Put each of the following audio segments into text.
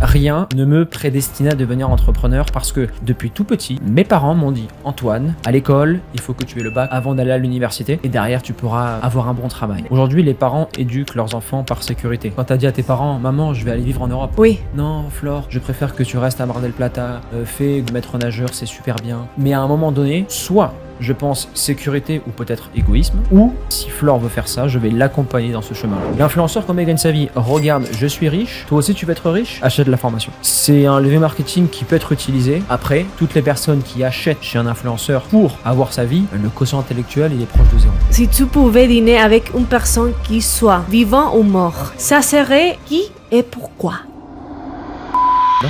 Rien ne me prédestinait à devenir entrepreneur parce que depuis tout petit, mes parents m'ont dit « Antoine, à l'école, il faut que tu aies le bac avant d'aller à l'université et derrière tu pourras avoir un bon travail. » Aujourd'hui, les parents éduquent leurs enfants par sécurité. Quand t'as dit à tes parents « Maman, je vais aller vivre en Europe. » Oui. Non, Flore, je préfère que tu restes à Mar del Plata, fais maître nageur, c'est super bien. Mais à un moment donné, soit je pense sécurité ou peut-être égoïsme, ou si Flore veut faire ça, je vais l'accompagner dans ce chemin. L'influenceur, comment il gagne sa vie? Regarde, je suis riche, toi aussi tu veux être riche? Achète la formation. C'est un levier marketing qui peut être utilisé. Après, toutes les personnes qui achètent chez un influenceur pour avoir sa vie, le quotient intellectuel il est proche de zéro. Si tu pouvais dîner avec une personne qui soit vivant ou mort, ça serait qui et pourquoi?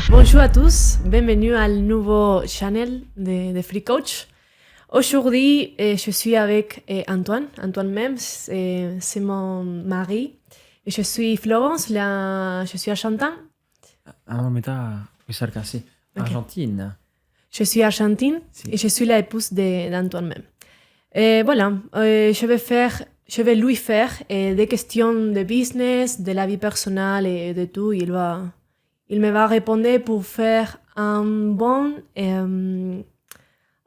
Bonjour à tous, bienvenue à le nouveau channel de Free Coach. Aujourd'hui, je suis avec Antoine même, c'est mon mari. Et je suis Florence, je suis argentine. Ah, mais t'as casi. Argentine. Je suis argentine Si. et je suis la épouse d'Antoine même. Et voilà, je vais lui faire des questions de business, de la vie personnelle et de tout. Il me va répondre pour faire une bonne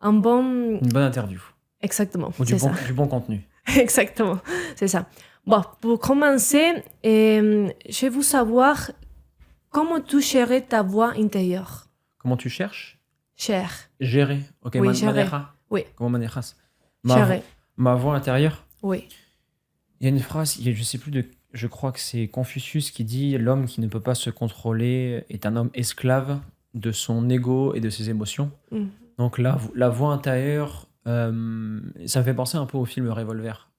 Une bonne interview. Exactement, Ou c'est ça. du bon contenu. Exactement, c'est ça. Bon, pour commencer, je veux savoir comment tu gérais ta voix intérieure. Comment tu cherches? Cher. Gérer. Ok, Oui, gérer. maneja. Oui. Comment manejas? Gérer. Ma voix intérieure. Oui. Il y a une phrase, je sais plus je crois que c'est Confucius qui dit l'homme qui ne peut pas se contrôler est un homme esclave de son ego et de ses émotions. Mm. Donc la voix intérieure, ça me fait penser un peu au film Revolver.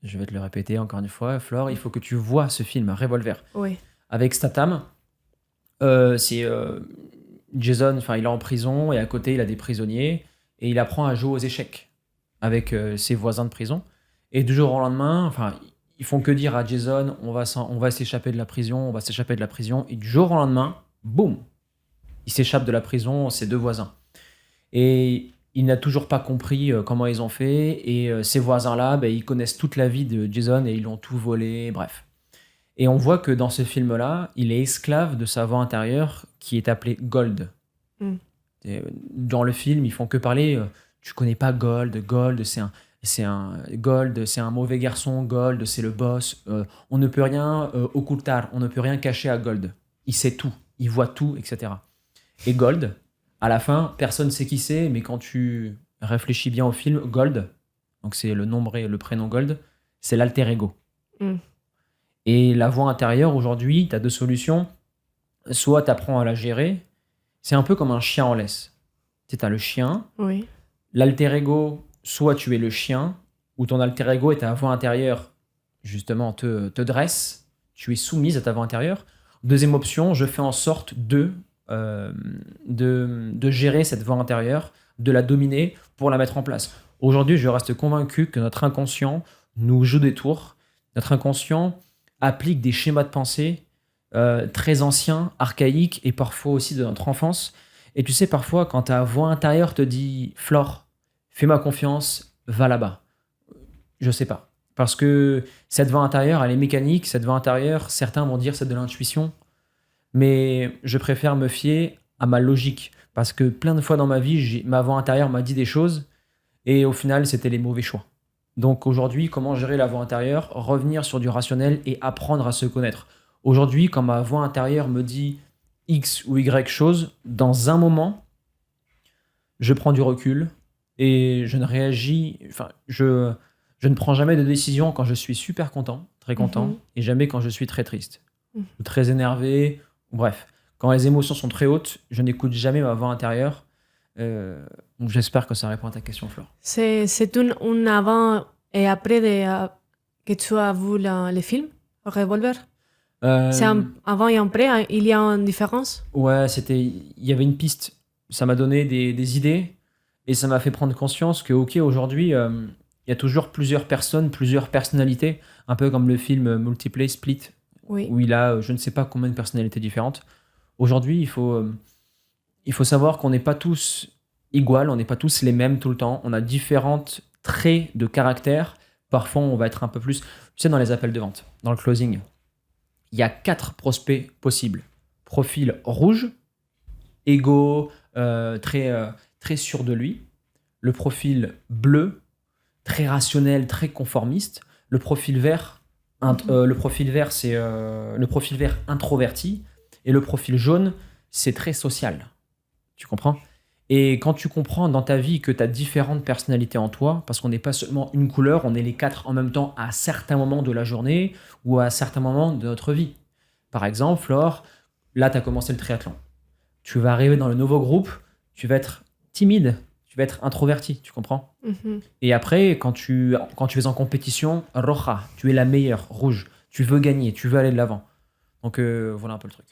Je vais te le répéter encore une fois, Flore, il faut que tu vois ce film Revolver Oui. avec Statham. C'est Jason, enfin il est en prison et à côté il a des prisonniers et il apprend à jouer aux échecs avec ses voisins de prison. Et du jour au lendemain, enfin ils font que dire à Jason on va s'échapper de la prison, on va s'échapper de la prison. Et du jour au lendemain, boum, il s'échappe de la prison, ses deux voisins. Et il n'a toujours pas compris comment ils ont fait. Et ces voisins-là, ils connaissent toute la vie de Jason et ils l'ont tout volé, bref. Et on voit que dans ce film-là, il est esclave de sa voix intérieure qui est appelée Gold. Mm. Et, dans le film, ils font que parler. Tu connais pas Gold. Gold, c'est un mauvais garçon. Gold, c'est le boss. On ne peut rien occultar. On ne peut rien cacher à Gold. Il sait tout. Il voit tout, etc. Et Gold, à la fin, personne ne sait qui c'est, mais quand tu réfléchis bien au film, Gold, donc c'est le prénom Gold, c'est l'alter ego. Mm. Et la voix intérieure, aujourd'hui, tu as deux solutions. Soit tu apprends à la gérer, c'est un peu comme un chien en laisse. Tu as le chien, Oui. l'alter ego, soit tu es le chien, ou ton alter ego et ta voix intérieure, justement, te dresse, tu es soumise à ta voix intérieure. Deuxième option, je fais en sorte de gérer cette voix intérieure, de la dominer pour la mettre en place. Aujourd'hui, je reste convaincu que notre inconscient nous joue des tours. Notre inconscient applique des schémas de pensée très anciens, archaïques et parfois aussi de notre enfance. Et tu sais, parfois, quand ta voix intérieure te dit « Flore, fais-moi confiance, va là-bas », je sais pas. Parce que cette voix intérieure, elle est mécanique. Cette voix intérieure, certains vont dire c'est de l'intuition. Mais je préfère me fier à ma logique. Parce que plein de fois dans ma vie, ma voix intérieure m'a dit des choses et au final, c'était les mauvais choix. Donc aujourd'hui, comment gérer la voix intérieure? Revenir sur du rationnel et apprendre à se connaître. Aujourd'hui, quand ma voix intérieure me dit X ou Y chose, dans un moment, je prends du recul et je ne réagis... Enfin, je ne prends jamais de décision quand je suis super content, très content, et jamais quand je suis très triste, ou très énervé, ou bref. Quand les émotions sont très hautes, je n'écoute jamais ma voix intérieure. Donc j'espère que ça répond à ta question, Flore. C'est un avant et après que tu as vu le film, Revolver. C'est un avant et après, il y a une différence? Ouais, il y avait une piste. Ça m'a donné des idées et ça m'a fait prendre conscience que, ok, aujourd'hui, il y a toujours plusieurs personnes, plusieurs personnalités, un peu comme le film Multiplay Split, Oui. où il a je ne sais pas combien de personnalités différentes. Aujourd'hui, il faut savoir qu'on n'est pas tous égaux, on n'est pas tous les mêmes tout le temps. On a différents traits de caractère. Parfois, on va être un peu plus... Tu sais, dans les appels de vente, dans le closing, il y a 4 prospects possibles. Profil rouge, égo, très sûr de lui. Le profil bleu, très rationnel, très conformiste. Le profil vert, c'est le profil vert introverti. Et le profil jaune, c'est très social. Tu comprends? Et quand tu comprends dans ta vie que tu as différentes personnalités en toi, parce qu'on n'est pas seulement une couleur, on est les 4 en même temps à certains moments de la journée ou à certains moments de notre vie. Par exemple, Flore, là, tu as commencé le triathlon. Tu vas arriver dans le nouveau groupe, tu vas être timide, tu vas être introverti, tu comprends? Et après, quand tu es en compétition, roja, tu es la meilleure, rouge. Tu veux gagner, tu veux aller de l'avant. Donc voilà un peu le truc.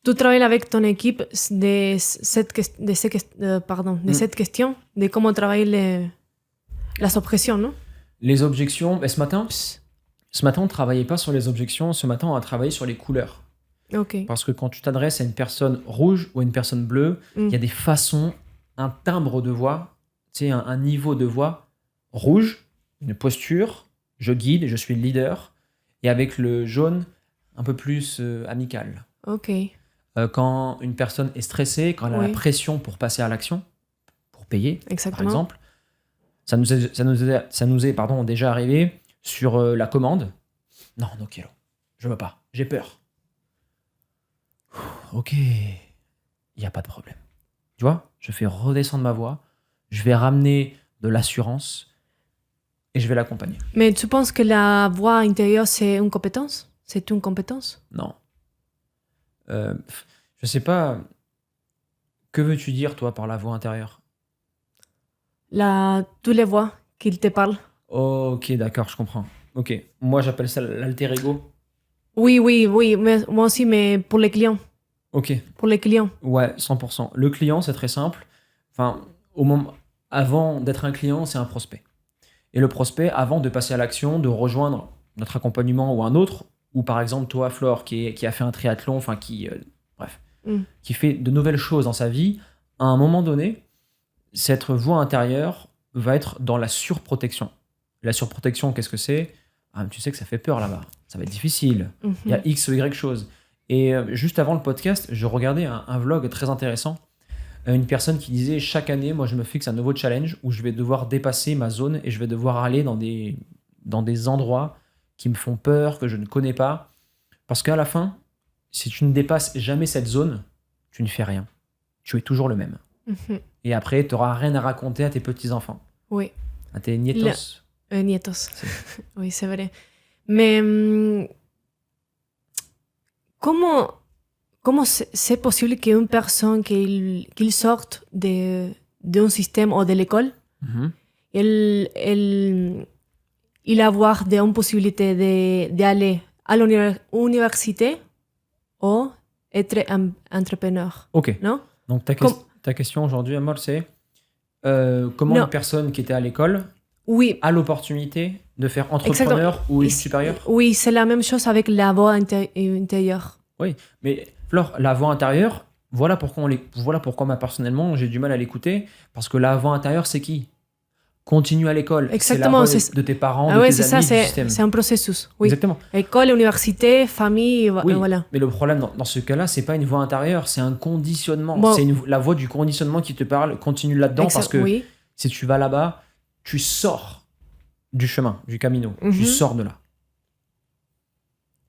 Tu travailles avec ton équipe cette question de comment travailler las objections, non? Les objections, ce matin, on ne travaillait pas sur les objections. Ce matin, on a travaillé sur les couleurs. Ok. Parce que quand tu t'adresses à une personne rouge ou à une personne bleue, il y a des façons, un timbre de voix, un niveau de voix rouge, une posture, je guide, je suis le leader, et avec le jaune, un peu plus amical. Ok. Quand une personne est stressée, quand elle a la pression pour passer à l'action, pour payer, exactement, par exemple, ça nous est déjà arrivé sur la commande. Non, no quiero, je veux pas, j'ai peur. Ok, il n'y a pas de problème. Tu vois, je fais redescendre ma voix, je vais ramener de l'assurance et je vais l'accompagner. Mais tu penses que la voix intérieure, c'est une compétence? C'est une compétence? Non. Je sais pas. Que veux-tu dire, toi, par la voix intérieure? Toutes les voix qui te parlent. Ok, d'accord, je comprends. Ok, moi j'appelle ça l'alter ego. Oui, mais moi aussi, mais pour les clients. Ok. Pour les clients. Ouais, 100%. Le client, c'est très simple. Enfin, avant d'être un client, c'est un prospect. Et le prospect, avant de passer à l'action, de rejoindre notre accompagnement ou un autre, ou par exemple toi, Flore, qui a fait un triathlon, enfin qui fait de nouvelles choses dans sa vie, à un moment donné, cette voix intérieure va être dans la surprotection. La surprotection, qu'est-ce que c'est? Tu sais que ça fait peur là-bas. Ça va être difficile. Il y a X ou Y choses. Et juste avant le podcast, je regardais un vlog très intéressant. Une personne qui disait, chaque année, moi je me fixe un nouveau challenge où je vais devoir dépasser ma zone et je vais devoir aller dans des endroits qui me font peur, que je ne connais pas. Parce qu'à la fin, si tu ne dépasses jamais cette zone, tu ne fais rien. Tu es toujours le même. Et après, tu n'auras rien à raconter à tes petits-enfants. Oui. À tes nietos. Nietos. Oui, c'est vrai. Mais comment c'est possible qu'une personne qu'il sorte d'un système ou de l'école, il avoir une possibilité d'aller à l'université ou être un entrepreneur? Ok. Non? Donc ta question aujourd'hui, Amol, c'est comment une personne qui était à l'école a l'opportunité de faire entrepreneur ou études supérieures? Oui, c'est la même chose avec la voix intérieure. Oui, mais Flore, la voix intérieure, voilà pourquoi moi personnellement j'ai du mal à l'écouter, parce que la voix intérieure, c'est qui? Continue à l'école. Exactement. C'est la voix de tes parents, de tes amis, du système. C'est un processus. Oui. Exactement. École, université, famille, oui, voilà. Mais le problème dans ce cas-là, c'est pas une voix intérieure, c'est un conditionnement. C'est la voix du conditionnement qui te parle. Continue là-dedans parce que si tu vas là-bas, tu sors du chemin, du camino. Tu sors de là.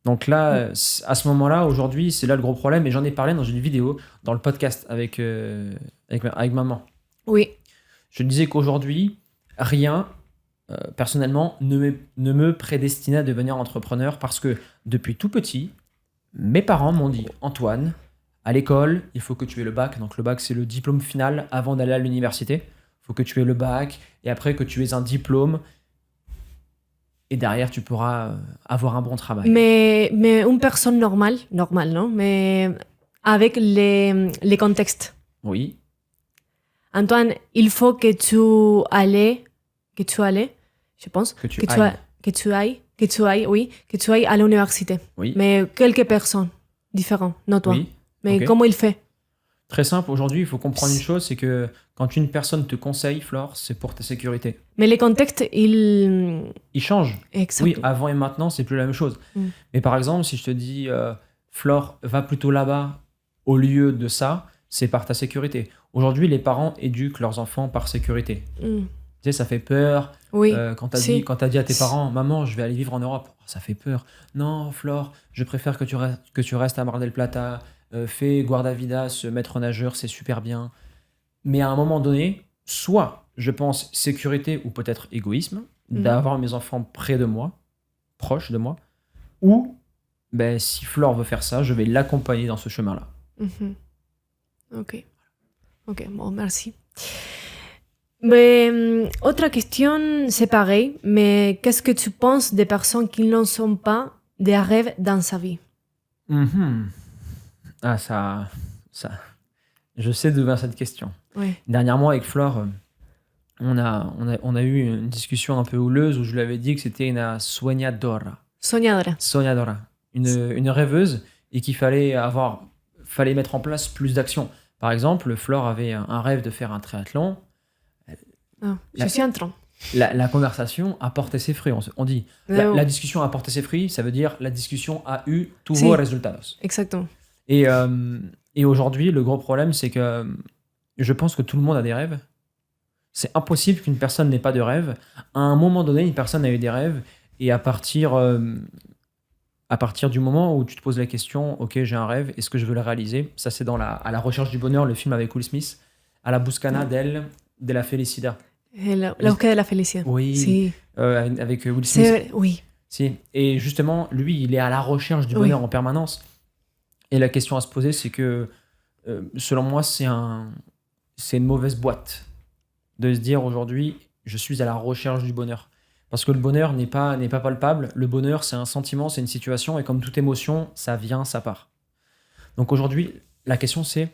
Donc là, à ce moment-là, aujourd'hui, c'est là le gros problème. Et j'en ai parlé dans une vidéo, dans le podcast avec maman. Oui. Je disais qu'aujourd'hui, rien, personnellement, ne me prédestinait à devenir entrepreneur parce que depuis tout petit, mes parents m'ont dit, Antoine, à l'école, il faut que tu aies le bac. Donc le bac, c'est le diplôme final avant d'aller à l'université. Il faut que tu aies le bac et après que tu aies un diplôme. Et derrière, tu pourras avoir un bon travail. Mais une personne normale, non? Mais avec les contextes. Oui. Antoine, il faut que tu ailles, je pense. Que tu ailles à l'université. Oui. Mais quelques personnes différentes, non toi. Oui. Mais comment il fait? Très simple, aujourd'hui, il faut comprendre une chose, c'est que quand une personne te conseille, Flore, c'est pour ta sécurité. Mais le contexte, il... Il change. Exact. Oui, avant et maintenant, c'est plus la même chose. Mm. Mais par exemple, si je te dis, Flore, va plutôt là-bas au lieu de ça, c'est par ta sécurité. Aujourd'hui, les parents éduquent leurs enfants par sécurité. Mm. Tu sais, ça fait peur. Oui. Quand tu Si. as dit à tes parents, maman, je vais aller vivre en Europe, ça fait peur. Non, Flore, je préfère que tu restes à Mar del Plata. Fais guardavidas, maître nageur, c'est super bien. Mais à un moment donné, soit je pense sécurité ou peut-être égoïsme, d'avoir mes enfants près de moi, proches de moi, ou ben, si Flore veut faire ça, je vais l'accompagner dans ce chemin-là. Mhm. Ok. Ok, bon, merci. Mais, autre question, c'est pareil, mais qu'est-ce que tu penses des personnes qui n'en sont pas des rêves dans sa vie? Mhm. Ah, ça. Je sais d'où vient cette question. Oui. Dernièrement, avec Flore, on a eu une discussion un peu houleuse où je lui avais dit que c'était une soñadora. Soñadora. Soñadora. Une rêveuse et qu'il fallait mettre en place plus d'actions. Par exemple, Flore avait un rêve de faire un triathlon. Ah, je suis en train. La conversation a porté ses fruits. On dit la discussion a porté ses fruits, ça veut dire la discussion a eu tous vos résultats. Exactement. Et aujourd'hui, le gros problème, c'est que je pense que tout le monde a des rêves. C'est impossible qu'une personne n'ait pas de rêve. À un moment donné, une personne a eu des rêves et à partir du moment où tu te poses la question, ok, j'ai un rêve, est-ce que je veux le réaliser? Ça, c'est à la recherche du bonheur, le film avec Will Smith, à la buscana de la felicidad. La búsqueda de la felicidad. Oui, Sí. avec Will Smith. Oui. Si. Et justement, lui, il est à la recherche du bonheur en permanence. Et la question à se poser, c'est que, selon moi, c'est une mauvaise boîte de se dire aujourd'hui, je suis à la recherche du bonheur. Parce que le bonheur n'est pas palpable. Le bonheur, c'est un sentiment, c'est une situation. Et comme toute émotion, ça vient, ça part. Donc aujourd'hui, la question, c'est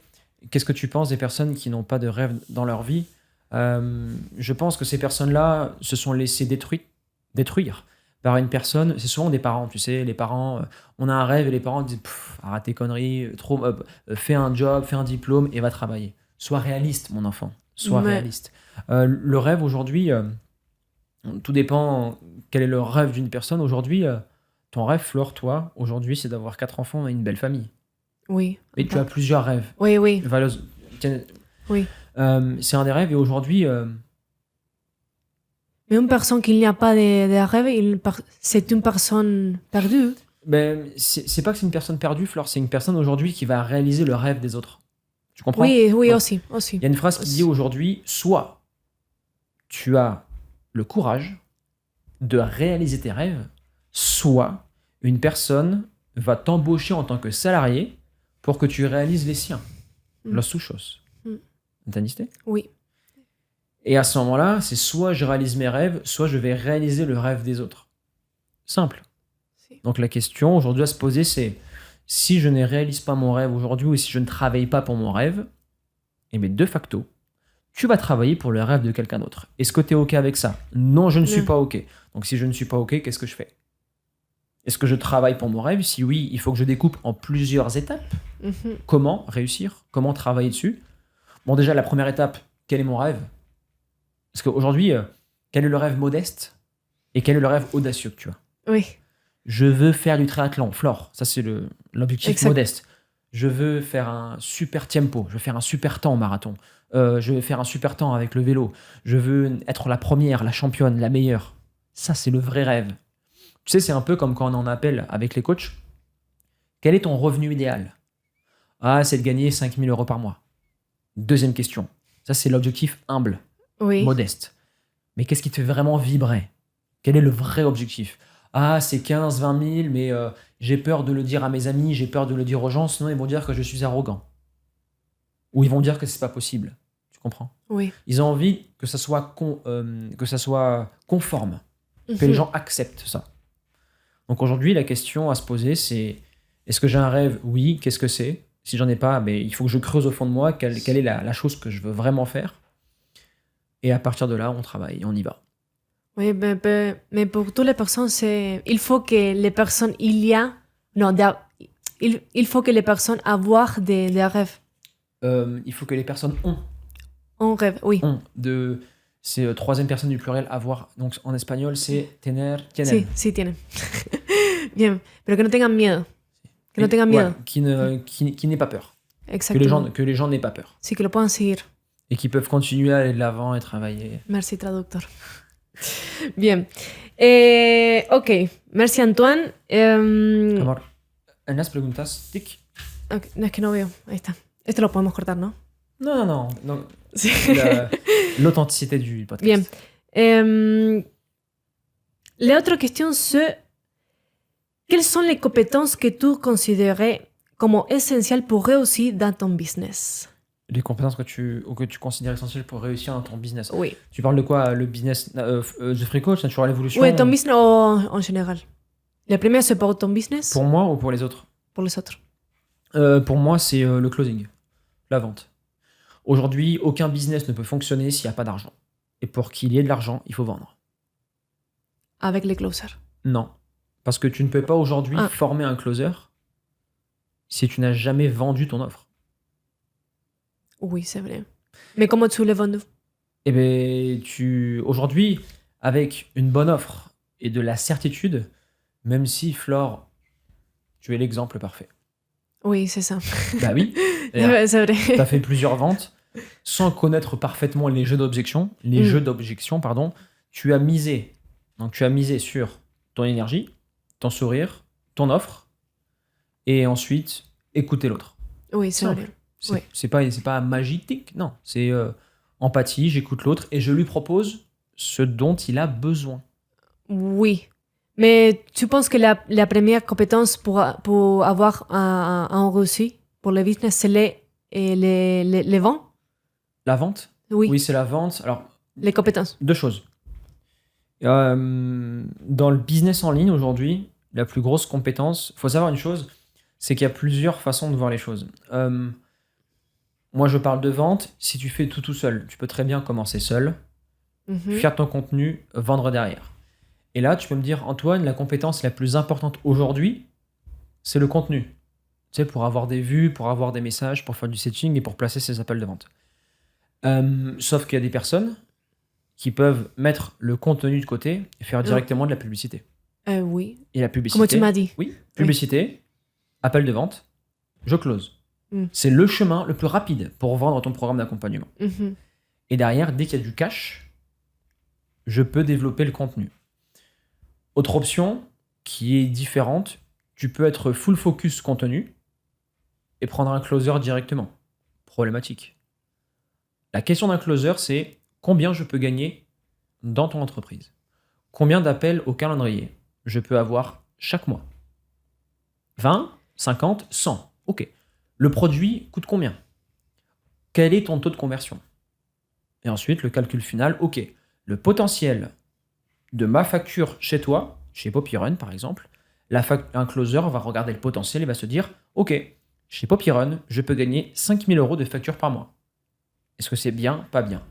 qu'est-ce que tu penses des personnes qui n'ont pas de rêve dans leur vie? Je pense que ces personnes-là se sont laissées détruire par une personne. C'est souvent des parents, tu sais. Les parents, on a un rêve et les parents disent arrête tes conneries, fais un job, fais un diplôme et va travailler. Sois réaliste, mon enfant. Sois réaliste. Le rêve aujourd'hui, tout dépend quel est le rêve d'une personne. Aujourd'hui, ton rêve, Flore, toi, aujourd'hui, c'est d'avoir 4 enfants et une belle famille. Oui. Et tu as plusieurs rêves. Oui. Oui. C'est un des rêves et aujourd'hui... Mais une personne qui n'y a pas de rêve, c'est une personne perdue. Ben, c'est pas que c'est une personne perdue, Flore, c'est une personne aujourd'hui qui va réaliser le rêve des autres. Tu comprends? Oui, donc, aussi. Il y a une phrase qui dit aujourd'hui, soit tu as le courage de réaliser tes rêves, soit une personne va t'embaucher en tant que salarié pour que tu réalises les siens. Los suyos. ¿Entendiste? Oui. Et à ce moment-là, c'est soit je réalise mes rêves, soit je vais réaliser le rêve des autres. Simple. Si. Donc la question aujourd'hui à se poser, c'est si je ne réalise pas mon rêve aujourd'hui ou si je ne travaille pas pour mon rêve, eh bien de facto, tu vas travailler pour le rêve de quelqu'un d'autre. Est-ce que tu es OK avec ça? Non, je ne suis pas OK. Donc si je ne suis pas OK, qu'est-ce que je fais? Est-ce que je travaille pour mon rêve? Si oui, il faut que je découpe en plusieurs étapes. Comment réussir? Comment travailler dessus? Bon, déjà, la première étape, quel est mon rêve? Parce qu'aujourd'hui, quel est le rêve modeste et quel est le rêve audacieux que tu as? Oui. Je veux faire du triathlon, Flore. Ça, c'est l'objectif modeste. Je veux faire un super tempo. Je veux faire un super temps au marathon. Je veux faire un super temps avec le vélo. Je veux être la première, la championne, la meilleure. Ça, c'est le vrai rêve. Tu sais, c'est un peu comme quand on en appelle avec les coachs. Quel est ton revenu idéal? Ah, c'est de gagner 5 000 € par mois. Deuxième question. Ça, c'est l'objectif humble, modeste. Mais qu'est-ce qui te fait vraiment vibrer? Quel est le vrai objectif? Ah, c'est 15, 20 000, mais j'ai peur de le dire à mes amis, j'ai peur de le dire aux gens, sinon ils vont dire que je suis arrogant. Ou ils vont dire que c'est pas possible. Tu comprends? Oui. Ils ont envie que ça soit conforme, que les gens acceptent ça. Donc aujourd'hui, la question à se poser, c'est est-ce que j'ai un rêve? Oui. Qu'est-ce que c'est? Si j'en ai pas, mais il faut que je creuse au fond de moi quelle est la chose que je veux vraiment faire. Et à partir de là, on travaille, on y va. Oui, mais pour toutes les personnes, il faut que les personnes, il faut que les personnes avoir des rêves. Il faut que les personnes ont. On rêve, oui. C'est troisième personne du pluriel, avoir. Donc en espagnol, c'est tener, tienen. Sí, tienen. Bien, pero que no tengan miedo. Que no tengan miedo. Qui n'aient pas peur. Exactement. Que les gens n'aient pas peur. Sí, que lo puedan seguir. Et qui peuvent continuer à aller de l'avant et travailler. Merci, traductor. Bien. Ok, merci, Antoine. Amor, en las preguntas, tic. Okay, no, es que no veo. Ahí está. Esto lo podemos cortar, ¿no? Non. Sí. L'authenticité du podcast. Bien. La autre question, c'est quelles sont les compétences que tu considérais comme essentielles pour réussir dans ton business? Les compétences que tu considères essentielles pour réussir dans ton business. Oui. Tu parles de quoi? Le business de Free Coach, Natural Evolution? Oui, ton business en général. La première, c'est pour ton business? Pour moi ou pour les autres? Pour les autres. Pour moi, c'est le closing, la vente. Aujourd'hui, aucun business ne peut fonctionner s'il n'y a pas d'argent. Et pour qu'il y ait de l'argent, il faut vendre. Avec les closers? Non. Parce que tu ne peux pas aujourd'hui former un closer si tu n'as jamais vendu ton offre. Oui, c'est vrai. Mais comment tu l'as vendu? Eh bien, aujourd'hui, avec une bonne offre et de la certitude, même si, Flore, tu es l'exemple parfait. Oui, c'est ça. Bah oui. C'est vrai. Tu as fait plusieurs ventes sans connaître parfaitement les jeux d'objection. Tu as misé. Donc, tu as misé sur ton énergie, ton sourire, ton offre, et ensuite, écouter l'autre. Oui, c'est vrai. C'est pas magique, non. C'est empathie, j'écoute l'autre et je lui propose ce dont il a besoin. Oui. Mais tu penses que la première compétence pour avoir un réussi pour le business, c'est les ventes? La vente? Oui, c'est la vente. Alors, les compétences. Deux choses. Dans le business en ligne aujourd'hui, la plus grosse compétence, il faut savoir une chose, c'est qu'il y a plusieurs façons de voir les choses. Moi, je parle de vente. Si tu fais tout seul, tu peux très bien commencer seul, faire ton contenu, vendre derrière. Et là, tu peux me dire, Antoine, la compétence la plus importante aujourd'hui, c'est le contenu. Tu sais, pour avoir des vues, pour avoir des messages, pour faire du setting et pour placer ses appels de vente. Sauf qu'il y a des personnes qui peuvent mettre le contenu de côté et faire directement de la publicité. Oui. Et la publicité... Comme tu m'as dit. Oui, publicité, appel de vente, je close. C'est le chemin le plus rapide pour vendre ton programme d'accompagnement. Et derrière, dès qu'il y a du cash, je peux développer le contenu. Autre option qui est différente, tu peux être full focus contenu et prendre un closer directement. Problématique. La question d'un closer, c'est combien je peux gagner dans ton entreprise? Combien d'appels au calendrier je peux avoir chaque mois? 20, 50, 100. Ok. Le produit coûte combien? Quel est ton taux de conversion? Et ensuite, le calcul final, ok. Le potentiel de ma facture chez toi, chez Poppyrun par exemple, un closer va regarder le potentiel et va se dire, ok, chez Poppyrun, je peux gagner 5 000 € de facture par mois. Est-ce que c'est bien? Pas bien.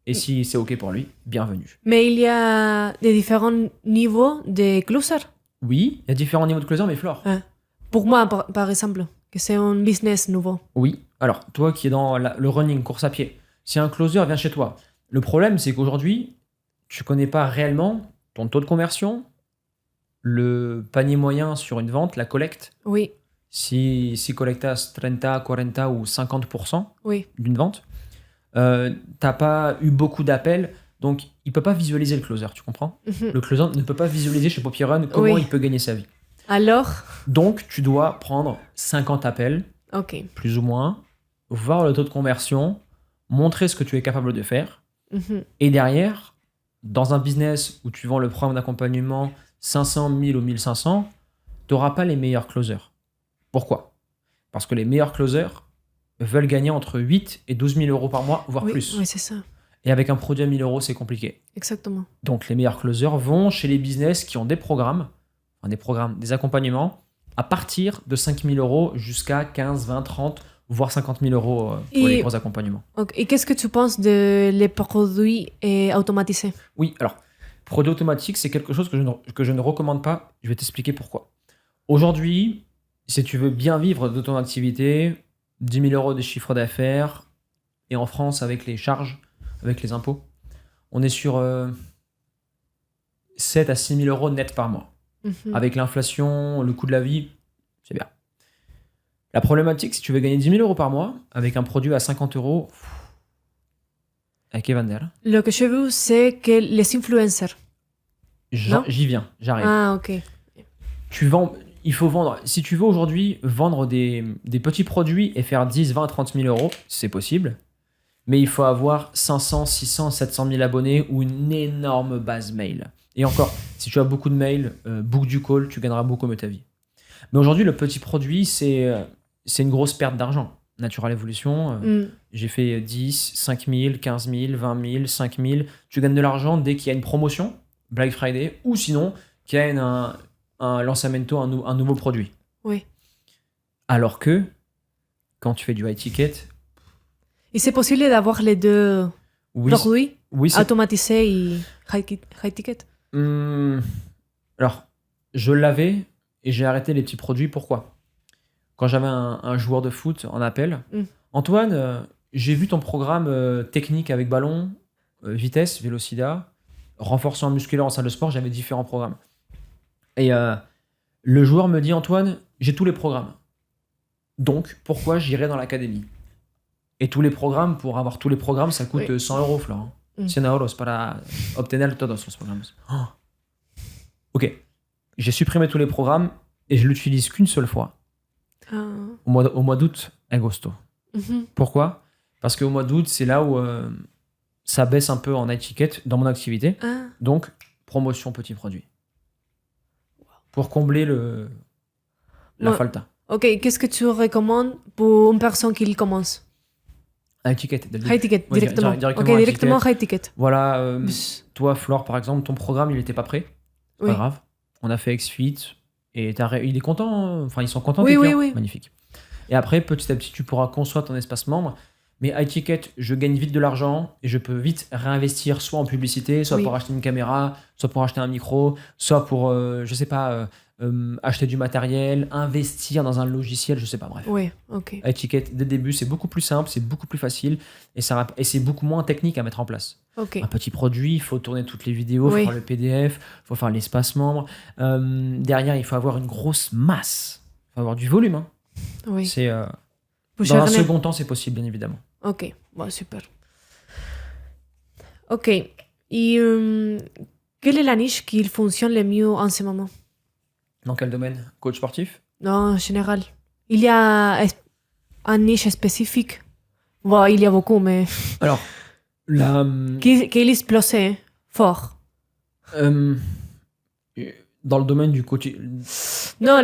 Et si c'est ok pour lui, bienvenue. Mais il y a des différents niveaux de closer? Oui, il y a différents niveaux de closer, mais Flore. Pour moi, par exemple, que c'est un business nouveau. Oui, alors toi qui es dans le running, course à pied, si un closer vient chez toi, le problème c'est qu'aujourd'hui, tu connais pas réellement ton taux de conversion, le panier moyen sur une vente, la collecte. Oui. Si collectas 30, 40 ou 50% d'une vente, t'as pas eu beaucoup d'appels, donc il peut pas visualiser le closer, tu comprends? Le closer ne peut pas visualiser chez Poppyrun comment il peut gagner sa vie. Alors? Donc tu dois prendre 50 appels, plus ou moins, voir le taux de conversion, montrer ce que tu es capable de faire, et derrière, dans un business où tu vends le programme d'accompagnement 500, 1000 ou 1500, tu n'auras pas les meilleurs closers. Pourquoi? Parce que les meilleurs closers veulent gagner entre 8 et 12 000 € par mois, voire plus. Oui, c'est ça. Et avec un produit à 1000 €, c'est compliqué. Exactement. Donc les meilleurs closers vont chez les business qui ont des programmes, des accompagnements, à partir de 5 000 € jusqu'à 15, 20, 30, voire 50 000 € pour les gros accompagnements. Et qu'est-ce que tu penses des produits automatisés? Oui, alors, produit automatique, c'est quelque chose que je ne recommande pas. Je vais t'expliquer pourquoi. Aujourd'hui, si tu veux bien vivre de ton activité, 10 000 euros de chiffre d'affaires. Et en France, avec les charges, avec les impôts, on est sur 7 à 6 000 euros net par mois. Avec l'inflation, le coût de la vie, c'est bien. La problématique, si tu veux gagner 10 000 euros par mois, avec un produit à 50 euros, avec Evander, Ce que j'ai vu, c'est que les influencers. Non? j'y viens, j'arrive. Ah, ok. Il faut vendre, si tu veux aujourd'hui vendre des petits produits et faire 10, 20, 30 000 euros, c'est possible. Mais il faut avoir 500, 600, 700 000 abonnés ou une énorme base mail. Et encore, si tu as beaucoup de mails, book du call, tu gagneras beaucoup mieux ta vie. Mais aujourd'hui, le petit produit, c'est une grosse perte d'argent. Natural Evolution, j'ai fait 10, 5 000, 15 000, 20 000, 5 000. Tu gagnes de l'argent dès qu'il y a une promotion, Black Friday, ou sinon qu'il y a un lançamento, un nouveau produit. Oui. Alors que, quand tu fais du high ticket... Et c'est possible d'avoir les deux produits automatisés et high ticket? Alors, je l'avais et j'ai arrêté les petits produits. Pourquoi? Quand j'avais un joueur de foot en appel, Antoine, j'ai vu ton programme technique avec ballon, vitesse, vélocida, renforcement musculaire en salle de sport, j'avais différents programmes. Et le joueur me dit, Antoine, j'ai tous les programmes. Donc, pourquoi j'irai dans l'académie? Et tous les programmes, pour avoir tous les programmes, ça coûte 100 euros, Florent. 100 euros para obtener todos los programas. Oh. Ok, j'ai supprimé tous les programmes et je l'utilise qu'une seule fois. Au mois d'août, agosto. Pourquoi? Parce qu'au mois d'août, c'est là où ça baisse un peu en étiquette dans mon activité. Donc, promotion petit produit. Pour combler la falta. Ok, qu'est-ce que tu recommandes pour une personne qui commence? High ticket. High ticket, directement. Ok, directement high ticket. Voilà, toi, Flore, par exemple, ton programme, il n'était pas prêt. C'est pas grave. On a fait XFIT et il est content. Enfin, ils sont contents. Oui. Magnifique. Et après, petit à petit, tu pourras construire ton espace membre. Mais high ticket, je gagne vite de l'argent et je peux vite réinvestir soit en publicité, soit pour acheter une caméra, soit pour acheter un micro, soit pour, je sais pas, acheter du matériel, investir dans un logiciel, je sais pas, bref. Oui, ok. High ticket, dès le début, c'est beaucoup plus simple, c'est beaucoup plus facile et c'est beaucoup moins technique à mettre en place. Okay. Un petit produit, il faut tourner toutes les vidéos, il faut faire le PDF, il faut faire l'espace membre. Derrière, il faut avoir une grosse masse, il faut avoir du volume. Hein. Oui. C'est, dans un second temps, c'est possible, bien évidemment. Ok, bon, super. Ok, et quelle est la niche qui fonctionne le mieux en ce moment? Dans quel domaine? Coach sportif? Non, en général. Il y a une niche spécifique? Bon, il y a beaucoup, mais... Alors, Qui explose fort? Dans le domaine du coaching... Non,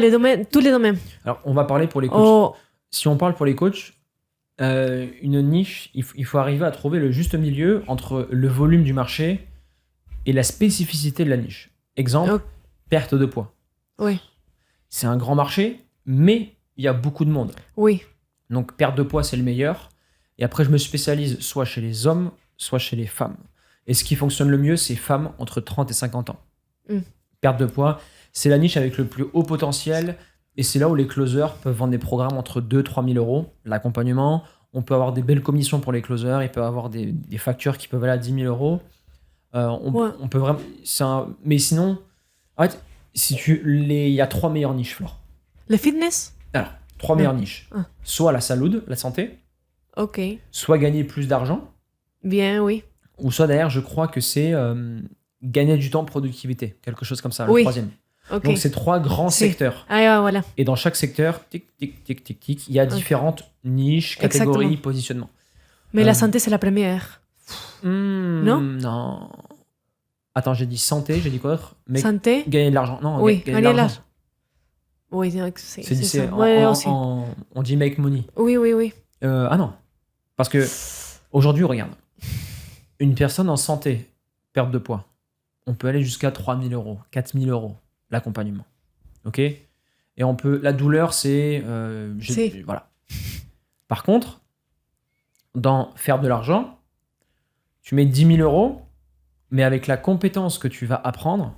tous les domaines. Alors, on va parler pour les coachs. Si on parle pour les coachs, une niche, il faut arriver à trouver le juste milieu entre le volume du marché et la spécificité de la niche. Exemple, perte de poids. Oui. C'est un grand marché, mais il y a beaucoup de monde. Oui. Donc, perte de poids, c'est le meilleur. Et après, je me spécialise soit chez les hommes, soit chez les femmes. Et ce qui fonctionne le mieux, c'est femmes entre 30 et 50 ans. Perte de poids, c'est la niche avec le plus haut potentiel. Et c'est là où les closers peuvent vendre des programmes entre 2 000 et 3 000 euros. L'accompagnement, on peut avoir des belles commissions pour les closers. Ils peuvent avoir des factures qui peuvent aller à 10 000 euros. On peut vraiment... Mais sinon, en fait, il y a 3 meilleures niches, Flore. Le fitness? Alors, 3 meilleures niches. Soit la salud, la santé. Ok. Soit gagner plus d'argent. Bien, oui. Ou soit derrière, je crois que c'est gagner du temps de productivité. Quelque chose comme ça, le troisième. Okay. Donc, c'est 3 grands secteurs. Voilà. Et dans chaque secteur, il y a différentes niches, catégories, positionnements. Mais la santé, c'est la première. Non? Non. Attends, j'ai dit santé, j'ai dit quoi d'autre? Santé? Gagner de l'argent. Non, oui, gagner de l'argent. Oui, c'est ça. On dit make money. Oui. Ah non. Parce que aujourd'hui, regarde. Une personne en santé, perte de poids, on peut aller jusqu'à 3 000 euros, 4 000 euros, l'accompagnement. Ok? Et on peut... La douleur, c'est... Voilà. Par contre, dans faire de l'argent, tu mets 10 000 euros, mais avec la compétence que tu vas apprendre,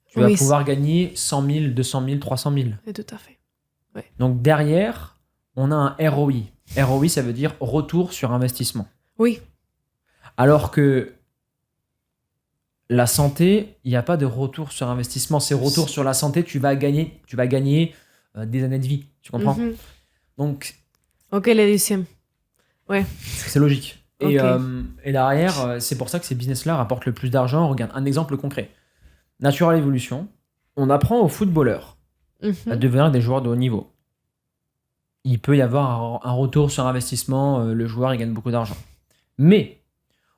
tu vas pouvoir gagner 100 000, 200 000, 300 000. Tout à fait. Ouais. Donc derrière, on a un ROI. ROI, ça veut dire retour sur investissement. Oui. Alors que la santé, il n'y a pas de retour sur investissement. C'est retour sur la santé, tu vas gagner des années de vie. Tu comprends? Mhm. Donc, Ok, le deuxième. Ouais. c'est logique. Ok. Et derrière, c'est pour ça que ces business-là rapportent le plus d'argent. Regarde, un exemple concret. Natural Evolution, on apprend aux footballeurs à Mhm. devenir des joueurs de haut niveau. Il peut y avoir un retour sur investissement, le joueur il gagne beaucoup d'argent. Mais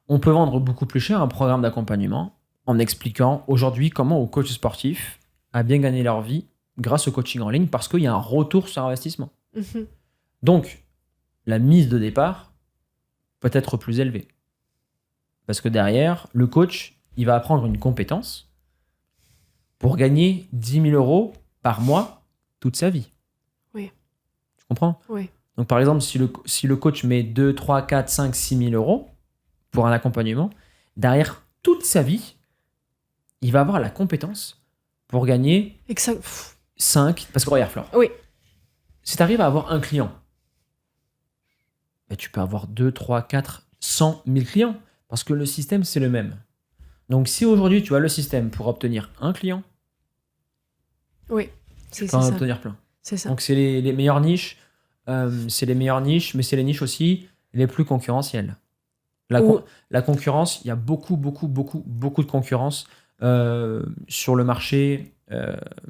on peut vendre beaucoup plus cher un programme d'accompagnement en expliquant aujourd'hui comment aux coachs sportifs à bien gagner leur vie grâce au coaching en ligne parce qu'il y a un retour sur investissement. Mhm. Donc, la mise de départ peut être plus élevée. Parce que derrière, le coach, il va apprendre une compétence pour gagner 10 000 euros par mois toute sa vie. Oui. Tu comprends? Oui. Donc, par exemple, si le coach met 2, 3, 4, 5, 6 000 euros pour un accompagnement, derrière toute sa vie, il va avoir la compétence pour gagner Exact. 5. Parce que regarde, Flore, Oui. si tu arrives à avoir un client, ben, tu peux avoir 2, 3, 4, 100 000 clients parce que le système, c'est le même. Donc, si aujourd'hui, tu as le système pour obtenir un client, Oui. tu C'est peux en ça. obtenir plein. C'est ça. Donc, c'est les meilleures niches. C'est les meilleures niches, mais c'est les niches aussi les plus concurrentielles. La concurrence, il y a beaucoup de concurrence sur le marché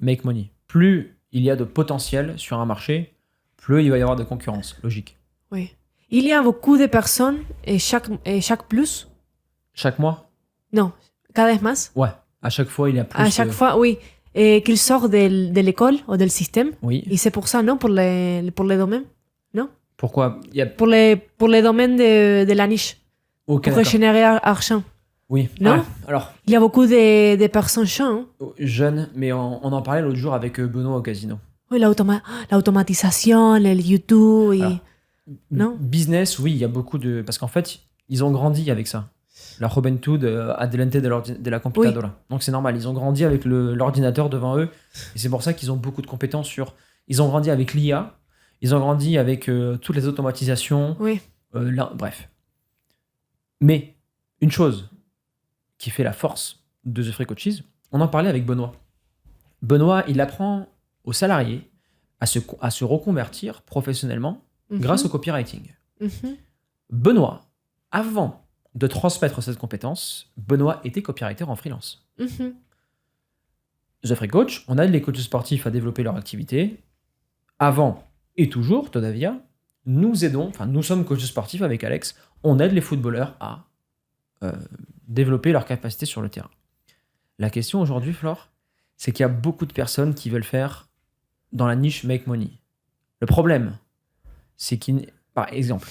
make money. Plus il y a de potentiel sur un marché, plus il va y avoir de concurrence. Logique. Oui. Il y a beaucoup de personnes et chaque plus. Chaque mois? Non, cada vez más. Ouais. À chaque fois, il y a plus. À chaque fois, oui. Qu'il sort de l'école ou du système. Oui. Et c'est pour ça, non? Pour les domaines. Non? Pourquoi? Il y a... Pour les domaines de la niche. Ok, Pour d'accord. générer argent. Oui. Non? Ah, alors, Il y a beaucoup de personnes jeunes. jeunes, mais on en parlait l'autre jour avec Benoît au casino. Oui, l'automatisation, le YouTube. Et... Alors, Non? Business, oui, il y a beaucoup de... Parce qu'en fait, ils ont grandi avec ça. La juventud adelante de la computadora. Donc c'est normal, ils ont grandi avec l'ordinateur devant eux. Et c'est pour ça qu'ils ont beaucoup de compétences sur... Ils ont grandi avec l'IA, ils ont grandi avec toutes les automatisations. Oui. Bref. Mais une chose qui fait la force de The Free Coaches, on en parlait avec Benoît. Benoît, il apprend aux salariés à se reconvertir professionnellement grâce au copywriting. Mhm. Benoît, avant de transmettre cette compétence, Benoît était copywriter en freelance. Mhm. The Free Coach, on aide les coachs sportifs à développer leur activité. Avant et toujours, Todavia, nous sommes coachs sportifs avec Alex, on aide les footballeurs à développer leur capacité sur le terrain. La question aujourd'hui, Flore, c'est qu'il y a beaucoup de personnes qui veulent faire dans la niche make money. Le problème, c'est par exemple,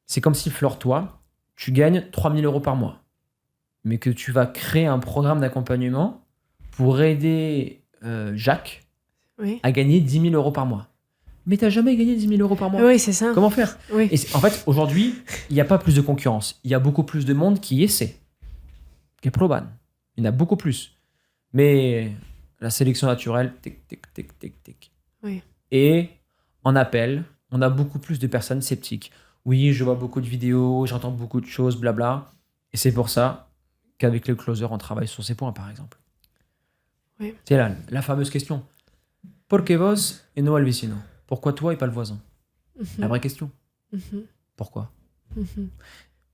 c'est comme si, Flore, toi, tu gagnes 3 000 euros par mois, mais que tu vas créer un programme d'accompagnement pour aider Jacques Oui. à gagner 10 000 euros par mois. Mais tu n'as jamais gagné 10 000 euros par mois. Oui, c'est ça. Comment faire? Oui. Et en fait, aujourd'hui, il n'y a pas plus de concurrence. Il y a beaucoup plus de monde qui essaie. Qui proban. Il y en a beaucoup plus. Mais la sélection naturelle, tic, tic, tic, tic, tic. Oui. Et en appel, on a beaucoup plus de personnes sceptiques. Oui, je vois beaucoup de vidéos, j'entends beaucoup de choses, blabla. Et c'est pour ça qu'avec le closer, on travaille sur ces points, par exemple. Oui. C'est la fameuse question. ¿Por qué vos et no el vecino? Pourquoi toi et pas le voisin? La vraie question. Mhm. Pourquoi? Mhm.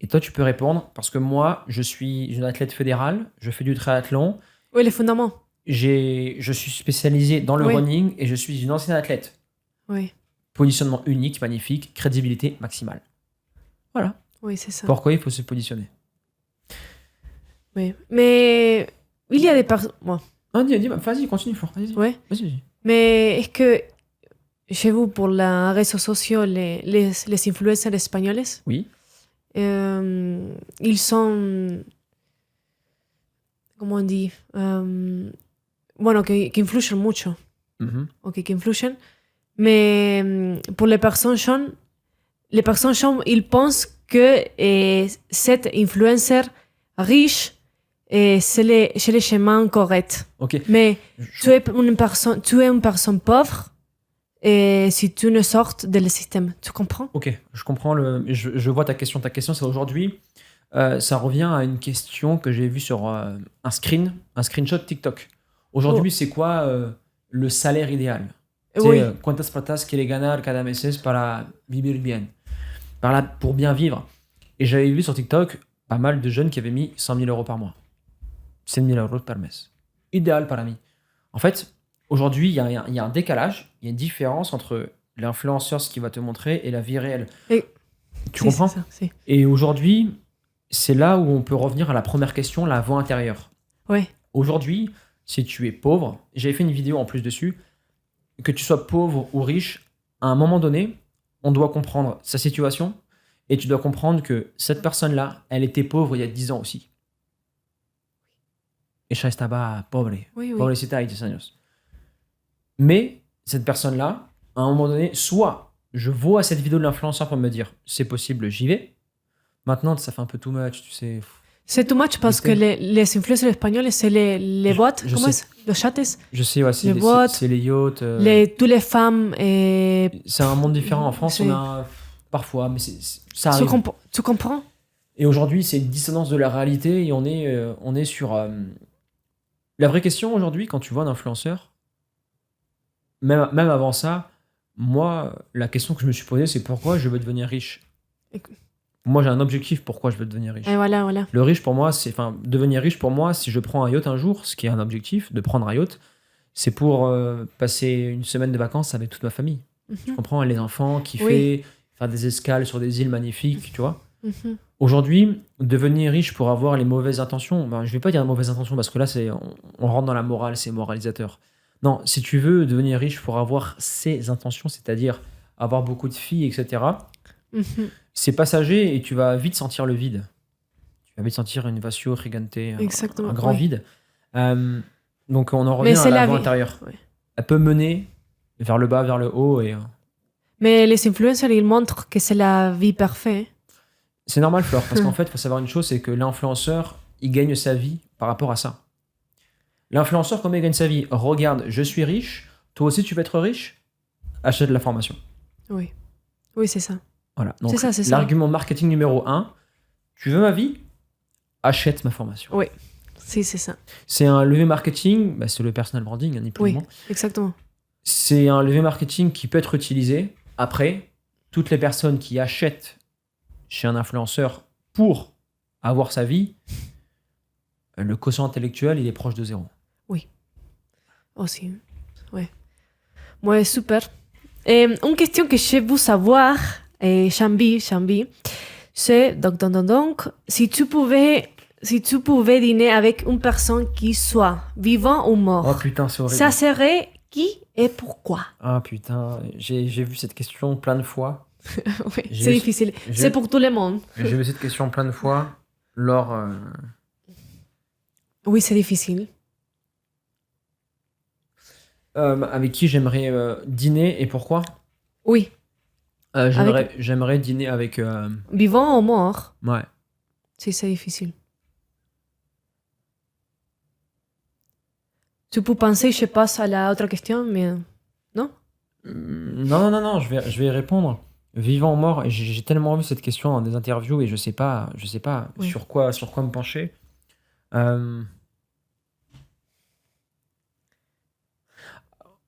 Et toi, tu peux répondre parce que moi, je suis une athlète fédérale, je fais du triathlon, Oui, les fondements. je suis spécialisé dans le Oui. running et je suis une ancienne athlète. Oui. Positionnement unique, magnifique, crédibilité maximale. Voilà. Oui, c'est ça. Pourquoi il faut se positionner. Oui. Mais il y a des personnes. Bon. Ah, dis, vas-y, continue, Flore. Vas-y. Oui. Vas-y. Mais est-ce que chez vous, pour les réseaux sociaux, les influencers espagnols, Oui. ils sont. Comment on dit? Bueno, que influyen mucho. Mhm. Ok, que influyen. Mais pour les personnes jeunes, ils pensent que cet influenceur riche, c'est le chemin correct. Ok. Mais tu es une personne pauvre, et si tu ne sortes de le système. Tu comprends? Ok, je comprends je vois ta question. Ta question, c'est aujourd'hui, ça revient à une question que j'ai vue sur un screenshot TikTok. Aujourd'hui, c'est quoi le salaire idéal? Oui. ¿Cuántas platas quiere ganar cada mes para vivir bien? Pour bien vivre. Et j'avais vu sur TikTok pas mal de jeunes qui avaient mis 100 000 euros par mois. 100 000 euros par mes. Idéal para mí. En fait, aujourd'hui, il y a un décalage, il y a une différence entre l'influenceur, ce qu'il va te montrer, et la vie réelle. Et- Tu Si, comprends? c'est ça, si. Et aujourd'hui, c'est là où on peut revenir à la première question, la voix intérieure. Oui. Aujourd'hui, si tu es pauvre, j'avais fait une vidéo en plus dessus, que tu sois pauvre ou riche, à un moment donné, on doit comprendre sa situation et tu dois comprendre que cette personne-là, elle était pauvre il y a 10 ans aussi. Ella estaba pobre. Oui, oui. Pobrecita hay 10 años. Mais cette personne-là, à un moment donné, soit je vois cette vidéo de l'influenceur pour me dire c'est possible, j'y vais. Maintenant, ça fait un peu too much, tu sais. C'est too much parce que les influenceurs espagnols, c'est les boîtes, je comment sais. c'est? Les chattes, Je sais, ouais, c'est Les boîtes, c'est les yachts. toutes les femmes. Et C'est un monde différent. En France, C'est- on a parfois, mais ça tu, arrive. tu comprends? Et aujourd'hui, c'est une dissonance de la réalité et on est sur. La vraie question aujourd'hui, quand tu vois un influenceur, même avant ça, moi, la question que je me suis posée, c'est pourquoi je veux devenir riche. Écoute. Moi, j'ai un objectif pourquoi je veux devenir riche. Et voilà. Le riche pour moi, devenir riche pour moi, si je prends un yacht un jour, ce qui est un objectif, de prendre un yacht, c'est pour passer une semaine de vacances avec toute ma famille. Tu Mhm, comprends? Les enfants, kiffer, Oui. faire des escales sur des îles magnifiques, tu vois. mhm. Aujourd'hui, devenir riche pour avoir les mauvaises intentions, je vais pas dire mauvaises intentions parce que là, on rentre dans la morale, c'est moralisateur. Non, si tu veux devenir riche pour avoir ces intentions, c'est-à-dire avoir beaucoup de filles, etc., Mhm. c'est passager et tu vas vite sentir le vide. Tu vas vite sentir une vacío gigante, Exactement, un grand oui. vide. Donc on en Mais revient à c'est la la voie vie. intérieure. Oui. Elle peut mener vers le bas, vers le haut. Et Mais les influenceurs, ils montrent que c'est la vie parfaite. c'est normal, Flore, parce qu'en fait, il faut savoir une chose, c'est que l'influenceur, il gagne sa vie par rapport à ça. L'influenceur, comment il gagne sa vie? Regarde, je suis riche, toi aussi tu veux être riche? Achète la formation. Oui. Oui, c'est ça. Voilà. Donc, C'est ça. l'argument marketing numéro 1, tu veux ma vie? Achète ma formation. Oui. Si, c'est ça. C'est un levier marketing, c'est le personal branding, ni plus ni Oui, moins. exactement. C'est un levier marketing qui peut être utilisé. Après, toutes les personnes qui achètent chez un influenceur pour avoir sa vie, le quotient intellectuel, il est proche de zéro. Aussi. Oui. Ouais, super. Une question que je veux savoir, Chambi, c'est donc, si tu pouvais dîner avec une personne qui soit vivant ou mort, Oh putain, c'est horrible. ça serait qui et pourquoi? Ah putain, j'ai vu cette question plein de fois. Oui, J'ai- c'est difficile. j'ai- C'est pour tout le monde. J'ai vu cette question plein de fois lors... Oui, c'est difficile. avec qui j'aimerais dîner et pourquoi? Oui, J'aimerais dîner avec... vivant ou mort, Ouais. si c'est difficile. Tu peux penser, je passe à la autre question, mais non? Non, je vais y répondre. Vivant ou mort, et j'ai tellement vu cette question dans des interviews et je sais pas Oui. sur quoi me pencher.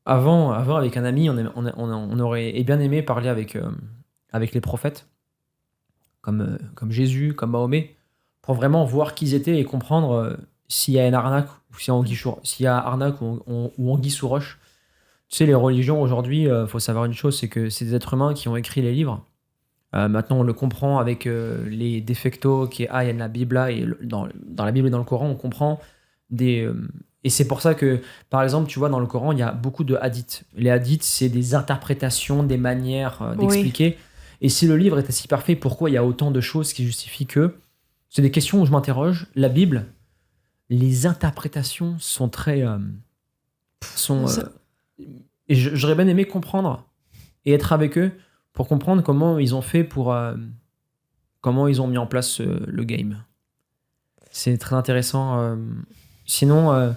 Avant, avec un ami, on aurait bien aimé parler avec les prophètes, comme Jésus, comme Mahomet, pour vraiment voir qui ils étaient et comprendre s'il y a une arnaque ou s'il y a arnaque ou anguille sous roche. Tu sais, les religions aujourd'hui, faut savoir une chose, c'est que c'est des êtres humains qui ont écrit les livres. Maintenant, on le comprend avec les defectos qui est la Bible et dans la Bible et dans le Coran, on comprend et c'est pour ça que, par exemple, tu vois, dans le Coran, il y a beaucoup de hadiths. Les hadiths, c'est des interprétations, des manières d'expliquer. Et si le livre était si parfait, pourquoi il y a autant de choses qui justifient que... C'est des questions où je m'interroge. La Bible, les interprétations sont très... et j'aurais bien aimé comprendre et être avec eux pour comprendre comment ils ont fait comment ils ont mis en place le game. C'est très intéressant. Sinon,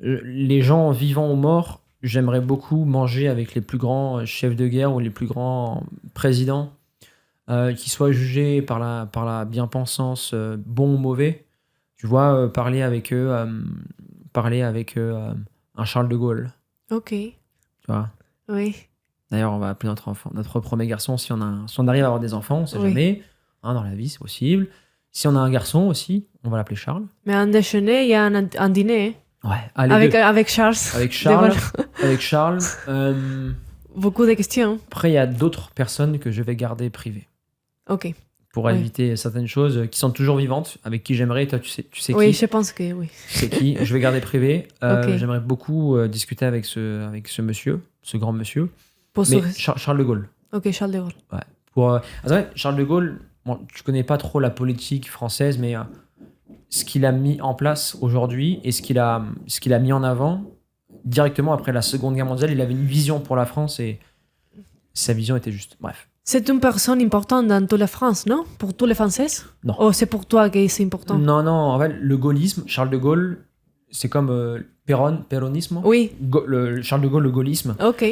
les gens vivants ou morts, j'aimerais beaucoup manger avec les plus grands chefs de guerre ou les plus grands présidents qui soient jugés par la bien-pensance, bons ou mauvais. Tu vois, parler avec un Charles de Gaulle, Ok. tu vois. Oui. D'ailleurs, on va appeler notre enfant, notre premier garçon, si on arrive à avoir des enfants, on sait Oui. jamais. Hein, dans la vie, c'est possible. Si on a un garçon aussi, on va l'appeler Charles. Mais un déjeuner, il y a un dîner Ouais, allez, avec Charles. avec Charles. Voilà. Avec Charles. Beaucoup de questions. Après, il y a d'autres personnes que je vais garder privées Ok. pour Ouais. éviter certaines choses qui sont toujours vivantes, avec qui j'aimerais. Toi, tu sais Oui, qui je pense que oui. Tu sais qui Je vais garder privé. Ok. J'aimerais beaucoup discuter avec ce monsieur, ce grand monsieur. Pour Mais ce- Charles de Gaulle. Ok, Charles de Gaulle. Ouais. C'est vrai, Charles de Gaulle, bon, tu connais pas trop la politique française, mais ce qu'il a mis en place aujourd'hui et ce qu'il a mis en avant directement après la Seconde Guerre mondiale, il avait une vision pour la France et sa vision était juste. Bref. C'est une personne importante dans toute la France, non? Pour tous les Français? Non. Oh, c'est pour toi que c'est important? Non, en fait, le gaullisme, Charles de Gaulle, c'est comme péronisme. Oui. Charles de Gaulle, le gaullisme. Ok.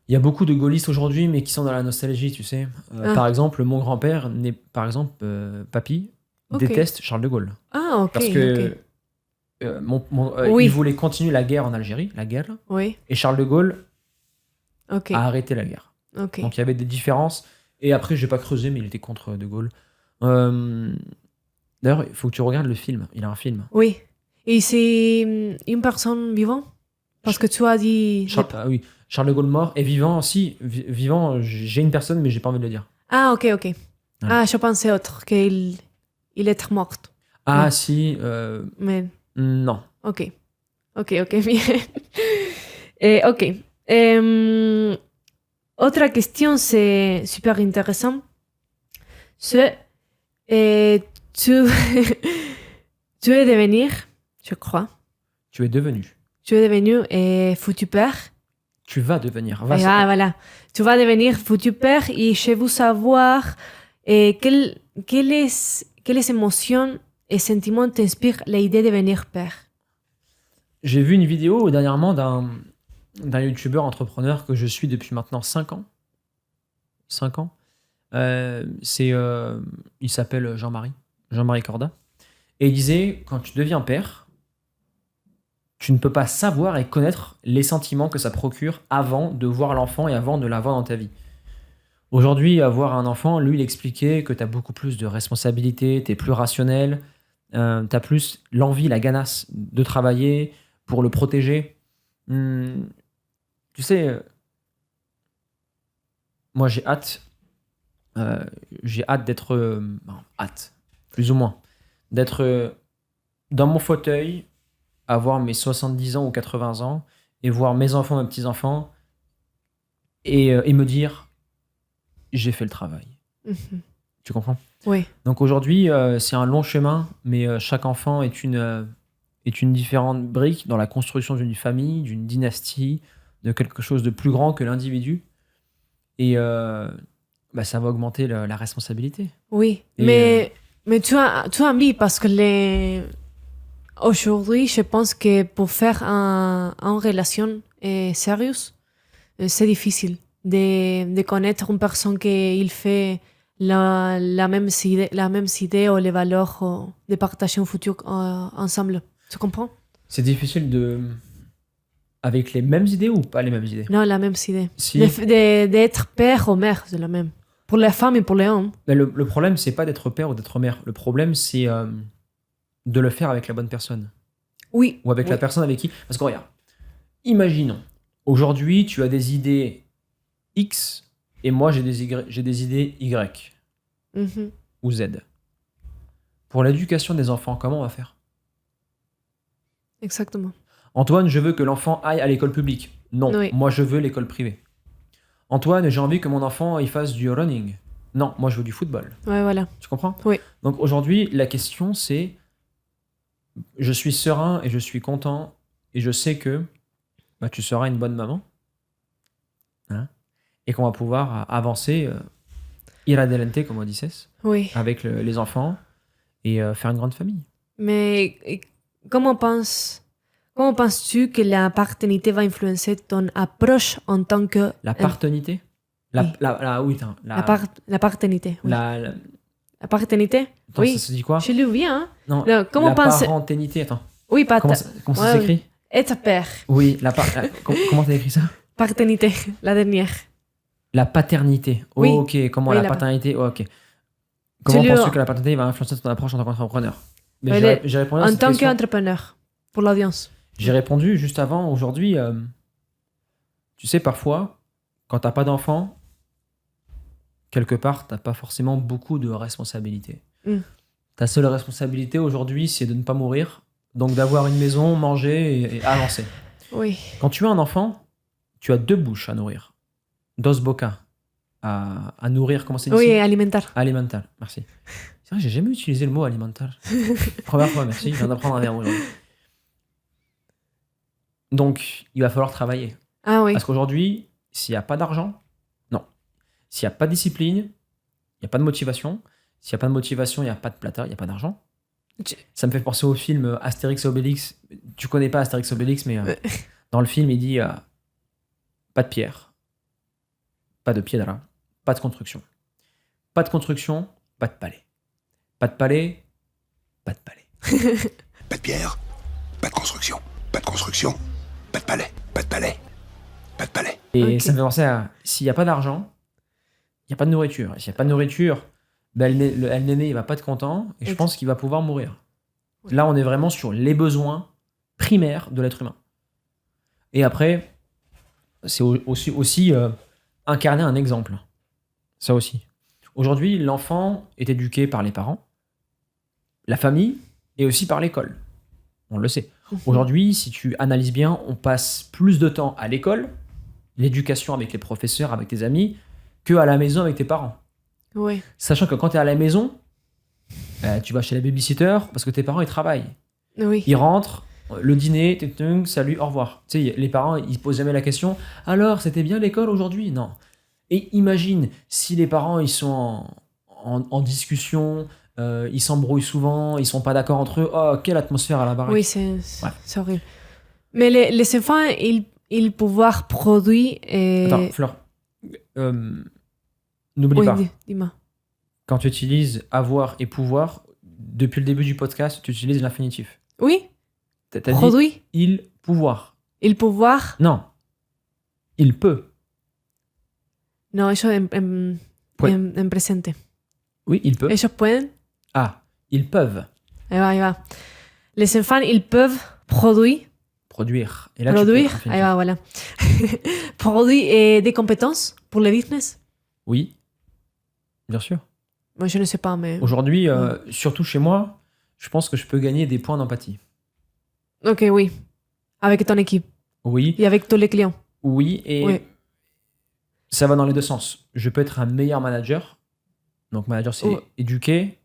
Il y a beaucoup de gaullistes aujourd'hui, mais qui sont dans la nostalgie, tu sais. Par exemple, mon grand-père, papy, Ok. déteste Charles de Gaulle. Ah, ok. Parce que ok. Oui. il voulait continuer la guerre en Algérie, la guerre, Oui. et Charles de Gaulle Ok. a arrêté la guerre. Ok. Donc il y avait des différences. Et après, je n'ai pas creusé, mais il était contre de Gaulle. D'ailleurs, il faut que tu regardes le film. Il a un film. Oui. Et c'est une personne vivante? Parce que tu as dit... Oui, Charles de Gaulle mort et vivant. Si, vivant, j'ai une personne, mais j'ai pas envie de le dire. Ah, ok, ok. Ah, je pensais autre, qu'il est mort. Ah, Non. si, Mais, non. ok. Ok, bien. Ok. Autre question, c'est super intéressant. C'est, tu, tu es devenir, je crois, Tu es devenu. tu es devenu foutu père. Tu vas devenir. Voilà. Tu vas devenir foutu père et je veux savoir quelles émotions et sentiments t'inspirent l'idée de devenir père. J'ai vu une vidéo dernièrement d'un youtubeur entrepreneur que je suis depuis maintenant 5 ans. 5 ans. Il s'appelle Jean-Marie Corda. Et il disait, quand tu deviens père, tu ne peux pas savoir et connaître les sentiments que ça procure avant de voir l'enfant et avant de l'avoir dans ta vie. Aujourd'hui, avoir un enfant, lui, il expliquait que tu as beaucoup plus de responsabilités, tu es plus rationnel, tu as plus l'envie, la ganasse de travailler pour le protéger. Tu sais, moi j'ai hâte d'être, plus ou moins, d'être dans mon fauteuil, avoir mes 70 ans ou 80 ans et voir mes enfants, mes petits-enfants et me dire j'ai fait le travail. Tu comprends? Oui. Donc aujourd'hui, c'est un long chemin, mais chaque enfant est une différente brique dans la construction d'une famille, d'une dynastie, de quelque chose de plus grand que l'individu. Et ça va augmenter la responsabilité. Oui, mais tu as envie parce que aujourd'hui, je pense que pour faire une relation sérieuse, c'est difficile de connaître une personne qui fait la même idée ou les valeurs de partager un futur ensemble. Tu comprends? C'est difficile avec les mêmes idées ou pas les mêmes idées? Non, la même idée. Si. D'être père ou mère, c'est la même. Pour les femmes et pour les hommes. Mais le problème, c'est pas d'être père ou d'être mère. Le problème, c'est de le faire avec la bonne personne. Oui. Ou avec la personne avec qui... Parce que regarde, imaginons, aujourd'hui, tu as des idées X et moi, j'ai des idées Y ou Z. Pour l'éducation des enfants, comment on va faire? Exactement. Antoine, je veux que l'enfant aille à l'école publique. Non, Oui. Moi, je veux l'école privée. Antoine, j'ai envie que mon enfant il fasse du running. Non, moi, je veux du football. Ouais, voilà. Tu comprends? Oui. Donc aujourd'hui, la question, c'est je suis serein et je suis content et je sais que tu seras une bonne maman. Hein, et qu'on va pouvoir avancer ir adelante, comme on dit, Oui. avec les enfants et faire une grande famille. Mais comment Comment penses-tu que la paternité va influencer ton approche en tant que... La paternité Oui. La paternité, oui. la- La paternité, Attends, oui. ça se dit quoi? Je le viens, hein. Non, Non, comment la penses... parentalité, attends. Oui, Comment ça Ouais, s'écrit? Et ta père. Oui, comment t'as écrit ça? Paternité, la dernière. La paternité. Oui. Ok, comment Oui, la la paternité? Ok. Comment lui- penses-tu que la paternité va influencer ton approche en tant qu'entrepreneur? Mais Elle est- j'ai répondu à En cette tant question. qu'entrepreneur, pour l'audience. J'ai répondu juste avant. Aujourd'hui, tu sais, parfois, quand t'as pas d'enfant, quelque part, t'as pas forcément beaucoup de responsabilités. Mm. Ta seule responsabilité aujourd'hui, c'est de ne pas mourir, donc d'avoir une maison, manger et avancer. Oui. Quand tu as un enfant, tu as 2 bouches à nourrir. Dos boca à nourrir, comment c'est dit? Oui, alimentaire. Alimental, merci. C'est vrai, j'ai jamais utilisé le mot alimental. Première fois, merci, je viens d'apprendre un verbe aujourd'hui. Donc, il va falloir travailler. Ah oui. Parce qu'aujourd'hui, s'il n'y a pas d'argent, non. S'il n'y a pas de discipline, il n'y a pas de motivation. S'il n'y a pas de motivation, il n'y a pas de plata, il n'y a pas d'argent. Ça me fait penser au film Astérix et Obélix. Tu connais pas Astérix et Obélix, mais dans le film, il dit pas de pierre, pas de piedra, pas de construction. Pas de construction, pas de palais. Pas de palais, pas de palais. Pas de pierre, pas de construction. Pas de construction, pas de palais. Pas de palais, pas de palais. Et Ok. ça me fait penser à s'il n'y a pas d'argent, il n'y a pas de nourriture. Et s'il n'y a pas de nourriture, ben, le néné, il va pas être content et je Exact. pense qu'il va pouvoir mourir. Ouais. Là, on est vraiment sur les besoins primaires de l'être humain. Et après, c'est aussi incarner un exemple. Ça aussi. Aujourd'hui, l'enfant est éduqué par les parents, la famille et aussi par l'école. On le sait. Aujourd'hui, si tu analyses bien, on passe plus de temps à l'école, l'éducation avec les professeurs, avec tes amis, que à la maison avec tes parents. Oui. Sachant que quand tu es à la maison, tu vas chez la babysitter parce que tes parents ils travaillent. Oui. Ils rentrent, le dîner, salut, au revoir. Tu sais, les parents ils se posent jamais la question alors c'était bien l'école aujourd'hui? Non. Et imagine si les parents ils sont en discussion, ils s'embrouillent souvent, ils sont pas d'accord entre eux. Oh, quelle atmosphère à la baraque. Oui, Ouais. c'est horrible. Mais les enfants, ils pouvoir produire... Attends, Fleur, n'oublie Oui, pas, dis-moi. quand tu utilises avoir et pouvoir, depuis le début du podcast, tu utilises l'infinitif. Oui, T'as dit produire, il pouvoir. il pouvoir... Non. Il peut. No, eso en Puede. en presente. Oui, il peut. Ellos pueden... Ah, ils peuvent Ahí va, ahí va. Les enfants, ils peuvent produire... produire. Et là, Produire, tu peux ahí va, voilà. Produire des compétences pour le business. Oui, bien sûr. Moi, je ne sais pas, mais... Aujourd'hui, surtout chez moi, je pense que je peux gagner des points d'empathie. Ok, oui. Avec ton équipe Oui, et avec tous les clients. oui, et Oui. ça va dans les deux sens. Je peux être un meilleur manager. Donc, manager, c'est Oh. éduquer,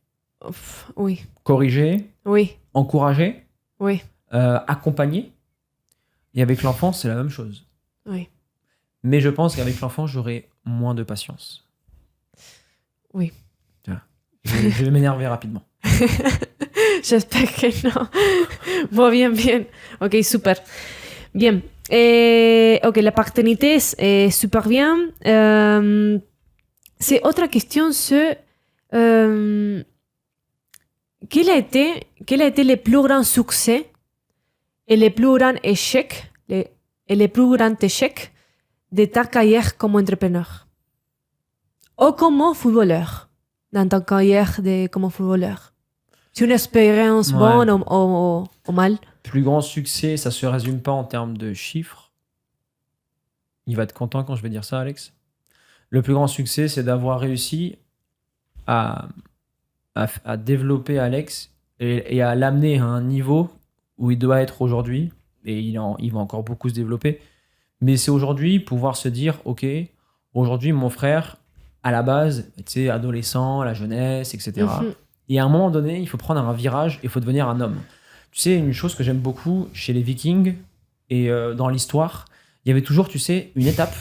Oui, corriger, oui, encourager, oui, accompagner. Et avec l'enfant, c'est la même chose. oui. Mais je pense qu'avec l'enfant, j'aurai moins de patience. Oui. Tu vois, je vais m'énerver rapidement. J'espère que no. Bon, bien, bien. Ok, super. Bien. Ok, la paternité est super bien. C'est autre question, c'est quel a été le plus grand succès et le plus grand échec et le plus grand échec de ta carrière comme entrepreneur ou comme footballeur, dans ta carrière comme footballeur? C'est une expérience Ouais. bonne ou mal? Plus grand succès, ça se résume pas en termes de chiffres. Il va être content quand je vais dire ça, Alex. Le plus grand succès, c'est d'avoir réussi à développer Alex et à l'amener à un niveau où il doit être aujourd'hui. Et il va encore beaucoup se développer. Mais c'est aujourd'hui pouvoir se dire, OK, aujourd'hui, mon frère, à la base, tu sais, adolescent, la jeunesse, etc. Mhm. Et à un moment donné, il faut prendre un virage, il faut devenir un homme. Tu sais, une chose que j'aime beaucoup chez les Vikings et dans l'histoire, il y avait toujours, tu sais, une étape,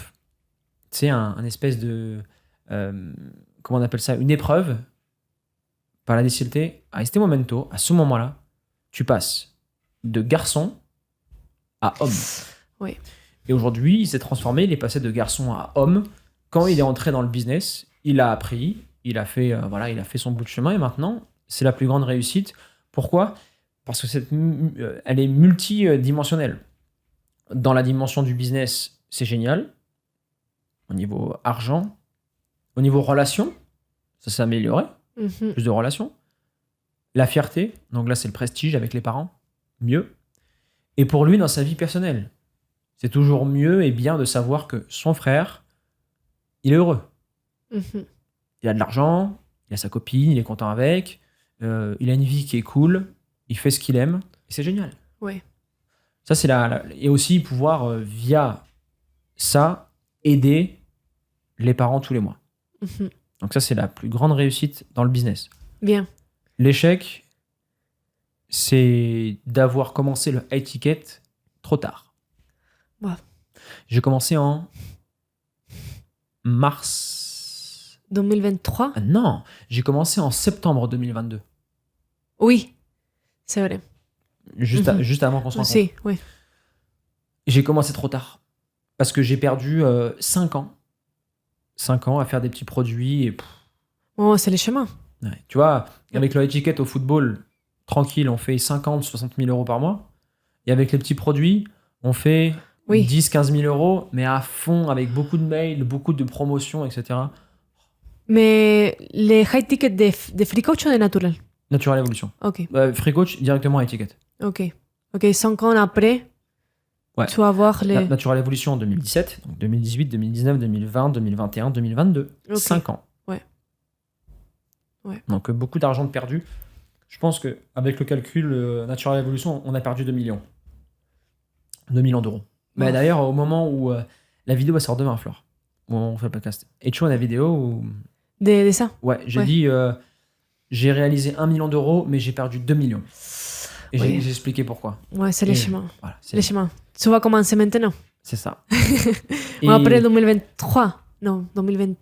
tu sais, un espèce de... comment on appelle ça? Une épreuve par la difficulté. À este momento, à ce moment-là, tu passes de garçon à homme. Oui. Et aujourd'hui, il s'est transformé, il est passé de garçon à homme. Quand il est entré dans le business, il a appris, il a fait son bout de chemin et maintenant, c'est la plus grande réussite. Pourquoi ? Parce que elle est multidimensionnelle. Dans la dimension du business, c'est génial. Au niveau argent, au niveau relation, ça s'est amélioré, Mhm. plus de relations. La fierté, donc là c'est le prestige avec les parents, mieux. Et pour lui, dans sa vie personnelle, c'est toujours mieux et bien de savoir que son frère, il est heureux. Mhm. Il a de l'argent, il a sa copine, il est content avec, il a une vie qui est cool, il fait ce qu'il aime, et c'est génial. Oui. Ça, c'est et aussi pouvoir, via ça, aider les parents tous les mois. Mhm. Donc ça, c'est la plus grande réussite dans le business. Bien. L'échec, c'est d'avoir commencé le high ticket trop tard. Ouais. J'ai commencé en mars... 2023. Ah non, j'ai commencé en septembre 2022. Oui, c'est vrai. Juste avant qu'on se rencontre. Si, oui. J'ai commencé trop tard. Parce que j'ai perdu 5 ans. 5 ans à faire des petits produits. Et, Oh, c'est le chemin. ouais. Tu vois, avec le étiquette au football, tranquille, on fait 50, 60 000 euros par mois. Et avec les petits produits, on fait Oui. 10, 15 000 euros, mais à fond, avec beaucoup de mails, beaucoup de promotions, etc. Mais les high tickets de Free Coach ou de Natural? Natural Evolution. Ok, Free Coach, directement à étiquette. ok. Ok, 5 ans après, Ouais. tu vas voir les... Natural Evolution en 2017, donc 2018, 2019, 2020, 2021, 2022. Ok. 5 ans. Ouais. Ouais. Donc beaucoup d'argent de perdu. Je pense qu'avec le calcul Natural Evolution, on a perdu 2 millions. 2 millions d'euros. Mais Ouais. d'ailleurs, au moment où la vidéo va sortir demain, Flore, où on fait le podcast, et tu vois la vidéo où... De ça? Ouais, j'ai Ouais. dit, j'ai réalisé 1 million d'euros, mais j'ai perdu 2 millions. Et Oui. j'ai expliqué pourquoi. Ouais, c'est Et le chemin. Voilà, Le chemin. Tu vas commencer maintenant. c'est ça. Ou après 2023. Non, 2020.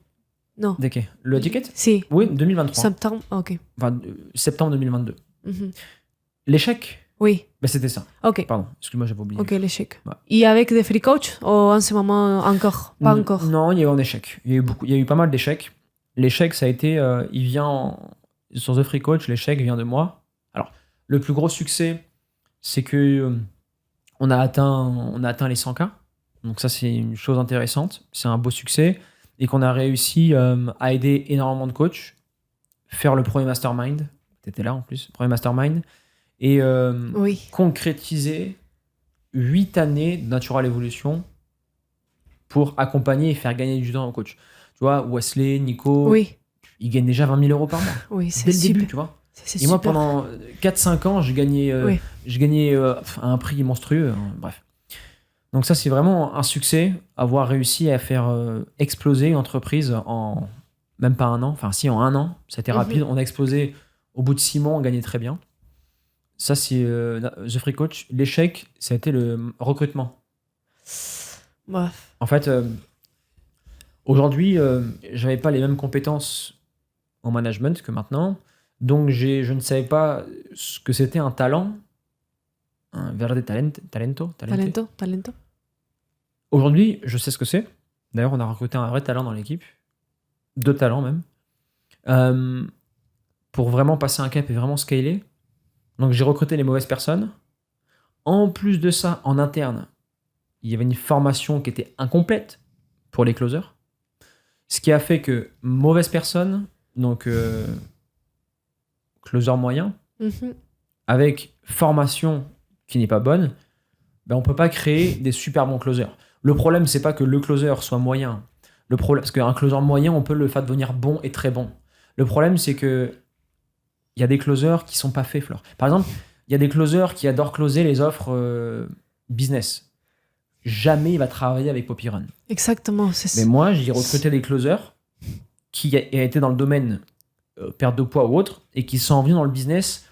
Non. De quel le ticket? Si. Oui, 2023. Septembre. Ok. Enfin, septembre 2022. Mhm. L'échec, Oui. ben, c'était ça. Ok. Pardon, excuse-moi, j'avais oublié. Ok, l'échec. Ouais. Et avec des Free Coach ou en ce moment encore? Pas encore. Non, il y a eu un échec. Il y a eu pas mal d'échecs. L'échec, ça a été, sur The Free Coach, l'échec vient de moi. Alors, le plus gros succès, c'est que on a atteint les 100K. Donc ça, c'est une chose intéressante. C'est un beau succès. Et qu'on a réussi à aider énormément de coachs, faire le premier mastermind. T'étais là en plus, premier mastermind. Et Oui. concrétiser 8 années de Natural Evolution pour accompagner et faire gagner du temps aux coachs. Tu vois, Wesley, Nico, Oui. ils gagnent déjà 20 000 euros par mois. Oui, Dès c'est le super. début, tu vois. C'est Et moi, super. pendant 4-5 ans, j'ai gagné un prix monstrueux. Hein, bref. Donc ça, c'est vraiment un succès, avoir réussi à faire exploser une entreprise en même pas un an. Enfin, si, en un an. C'était rapide. On a explosé au bout de 6 mois, on gagnait très bien. Ça, c'est The Free Coach. L'échec, ça a été le recrutement. Bref. En fait, aujourd'hui, j'avais pas les mêmes compétences en management que maintenant. Donc, je ne savais pas ce que c'était un talent. Un verde talento. Talento. Aujourd'hui, je sais ce que c'est. D'ailleurs, on a recruté un vrai talent dans l'équipe. 2 talents même. Pour vraiment passer un cap et vraiment scaler. Donc, j'ai recruté les mauvaises personnes. En plus de ça, en interne, il y avait une formation qui était incomplète pour les closers. Ce qui a fait que mauvaise personne, donc closer moyen, Mhm. avec formation qui n'est pas bonne, ben on peut pas créer des super bons closers. Le problème, c'est pas que le closer soit moyen. Le problème, parce qu'un closer moyen, on peut le faire devenir bon et très bon. Le problème, c'est que il y a des closers qui sont pas faits, Flore. Par exemple, il y a des closers qui adorent closer les offres business. Jamais il va travailler avec Poppy Run. Exactement. C'est Mais moi, j'ai recruté des closers qui étaient dans le domaine perte de poids ou autre et qui sont venus dans le business.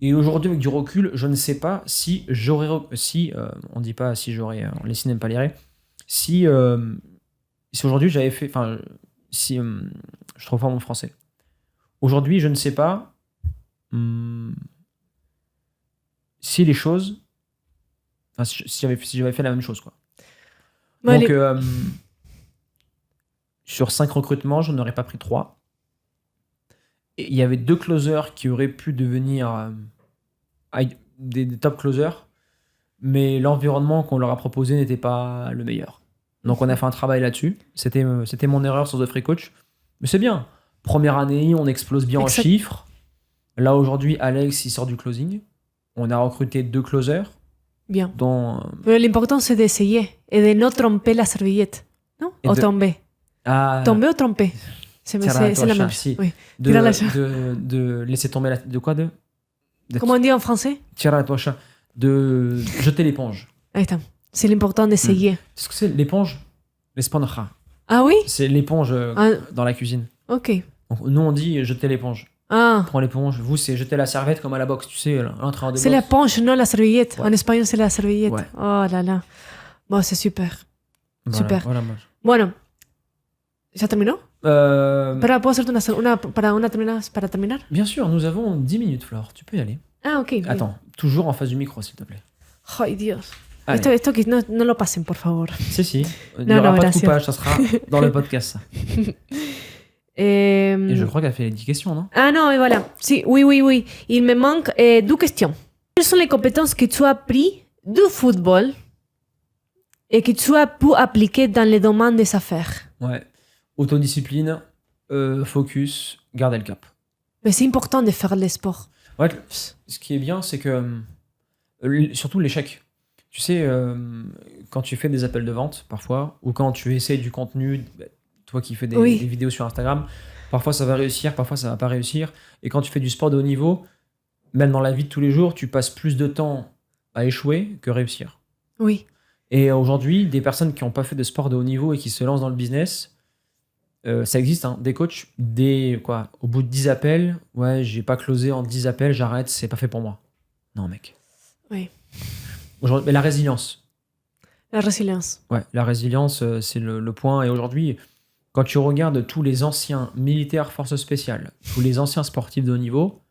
Et aujourd'hui, avec du recul, je ne sais pas si j'aurais... on dit pas si j'aurais... les signes n'aiment pas les raies. Si aujourd'hui, j'avais fait... Enfin, si... je trouve pas mon français. Aujourd'hui, je ne sais pas si les choses... Enfin, si j'avais fait la même chose, quoi. Ouais, Donc, sur 5 recrutements, j'en aurais pas pris 3. Et il y avait 2 closers qui auraient pu devenir des top closers, mais l'environnement qu'on leur a proposé n'était pas le meilleur. Donc, on a fait un travail là-dessus. C'était mon erreur sur The Free Coach. Mais c'est bien. Première année, on explose bien Exact. en chiffres. Là, aujourd'hui, Alex, il sort du closing. On a recruté 2 closers, bien. dont... Pero l'important, c'est d'essayer et de ne tromper la serviette. Non? Et Ou de- tomber. Tomber ou tromper? C'est Tirar la la même toalla, chose. si. Oui. de, Tirar la toalla. de laisser tomber la... De quoi de Comment on dit en français? Tirar la toalla. De jeter l'éponge. Ahí está. C'est l'important d'essayer. C'est ce que c'est l'éponge? L'esponja. Ah oui? C'est l'éponge Ah, dans la cuisine. ok. Donc, nous, on dit jeter l'éponge. Ah, Prends l'éponge. Vous, c'est jeter la serviette comme à la boxe. Tu sais, l'entraîneur de c'est boxe. l'éponge, non la serviette. Ouais. En espagnol, c'est la serviette. Ouais. Oh là là. Bon, c'est super. Voilà, super. Voilà, moi. Bueno, ¿ya terminó? Euh, Para, ¿puedo hacerte para terminar? Bien sûr, nous avons 10 minutes, Flore. Tu peux y aller. Ah, ok. Attends, toujours en face du micro, s'il te plaît. Ay, Dios. Allez. Esto que no lo pasen, por favor. Si. Il n'y Non, aura non, pas de gracias. coupage, ça sera dans le podcast, ça. Et je crois qu'elle a fait les 10 questions, non? Ah non, et voilà. Si, oui. Il me manque 2 questions. Quelles sont les compétences que tu as appris du football et que tu as pu appliquer dans les domaines des affaires? Ouais. Autodiscipline, focus, garder le cap. Mais c'est important de faire les sports. Ouais, ce qui est bien, c'est que surtout l'échec. Tu sais, quand tu fais des appels de vente, parfois, ou quand tu essaies du contenu, toi qui fais des vidéos sur Instagram, parfois ça va réussir, parfois ça va pas réussir. Et quand tu fais du sport de haut niveau, même dans la vie de tous les jours, tu passes plus de temps à échouer que réussir. Oui. Et aujourd'hui, des personnes qui n'ont pas fait de sport de haut niveau et qui se lancent dans le business, ça existe, hein, des coachs, au bout de 10 appels, ouais, j'ai pas closé en 10 appels, j'arrête, c'est pas fait pour moi. Non, mec. Oui. Aujourd'hui, mais la résilience. La résilience. Ouais, la résilience, c'est le point. Et aujourd'hui, quand tu regardes tous les anciens militaires forces spéciales, tous les anciens sportifs de haut niveau,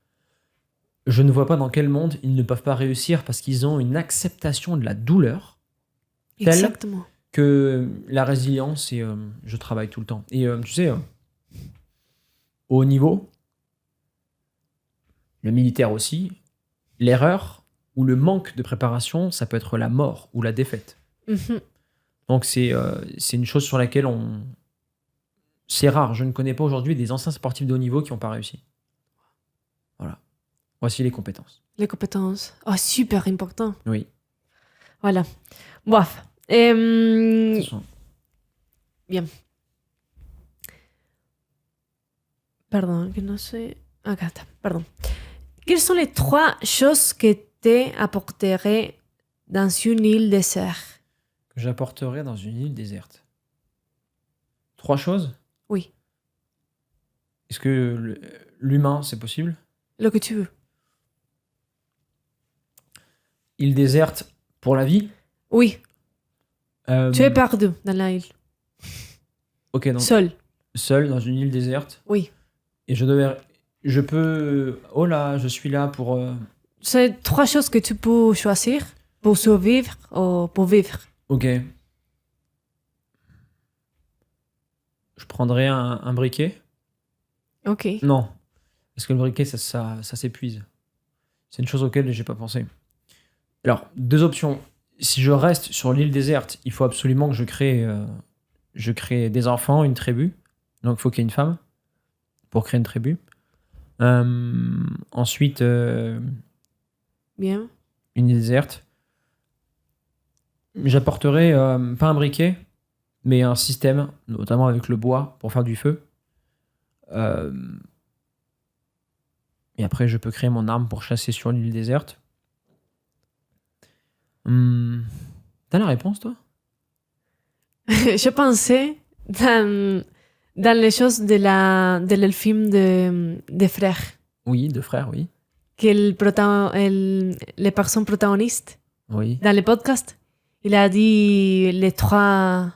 je ne vois pas dans quel monde ils ne peuvent pas réussir parce qu'ils ont une acceptation de la douleur telle Exactement. que la résilience, et je travaille tout le temps. Et tu sais, au haut niveau, le militaire aussi, l'erreur ou le manque de préparation, ça peut être la mort ou la défaite. Mhm. Donc c'est une chose sur laquelle c'est rare. Je ne connais pas aujourd'hui des anciens sportifs de haut niveau qui n'ont pas réussi. Voilà. Voici les compétences. Les compétences. Oh, super important. Oui. Voilà. Bof. Ce sont- Pardon, que no sé. Acá está, pardon. Quelles sont les 3 choses que tu apporterais dans une île déserte? Que j'apporterais dans une île déserte. 3 choses? Oui, Est-ce que l'humain, c'est possible? le que tu veux. Île déserte pour la vie? Oui, Euh, tu es perdu dans la île. Ok, donc Seul. dans une île déserte. Oui. Et je peux... Oh là, je suis là pour... C'est 3 choses que tu peux choisir pour survivre ou pour vivre. Ok. Je prendrais un briquet. Ok. Non. Parce que le briquet, ça s'épuise. C'est une chose auquel j'ai pas pensé. Alors, 2 options. Si je reste sur l'île déserte, il faut absolument que je crée des enfants, une tribu. Donc, il faut qu'il y ait une femme pour créer une tribu. Ensuite, Bien. une île déserte. J'apporterai pas un briquet, mais un système, notamment avec le bois, pour faire du feu. Et après, je peux créer mon arme pour chasser sur l'île déserte. T'as la réponse, toi? Je pensais dans les choses de film de frères. Oui, 2 frères, oui. Que les personnes protagonistes Oui. dans le podcast, il a dit les 3.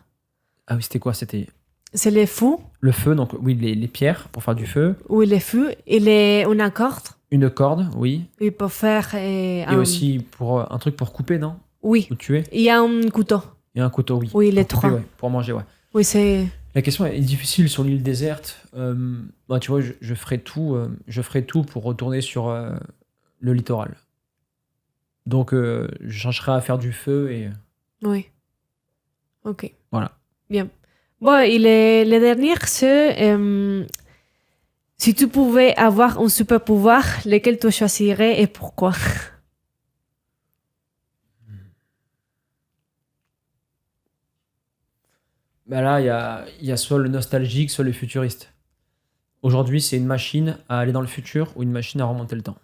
Ah oui, c'était quoi? C'était C'est les fous, le feu, donc oui, les pierres pour faire du feu. ou les feux, et une corde, Une corde, oui. et pour faire. Et aussi pour un truc pour couper, non? Oui, ou tuer. il y a un couteau. Et un couteau, oui. Oui, les Pour couper, trois. ouais, pour manger, ouais. Oui, c'est... La question est difficile sur l'île déserte. Bah, tu vois, je ferai tout pour retourner sur le littoral. Donc, je chercherai à faire du feu et Oui. Ok. voilà. Bien. Bon, et le dernier, c'est... si tu pouvais avoir un super pouvoir, lequel tu choisirais et pourquoi? Bah là, il y a soit le nostalgique, soit le futuriste. Aujourd'hui, c'est une machine à aller dans le futur ou une machine à remonter le temps.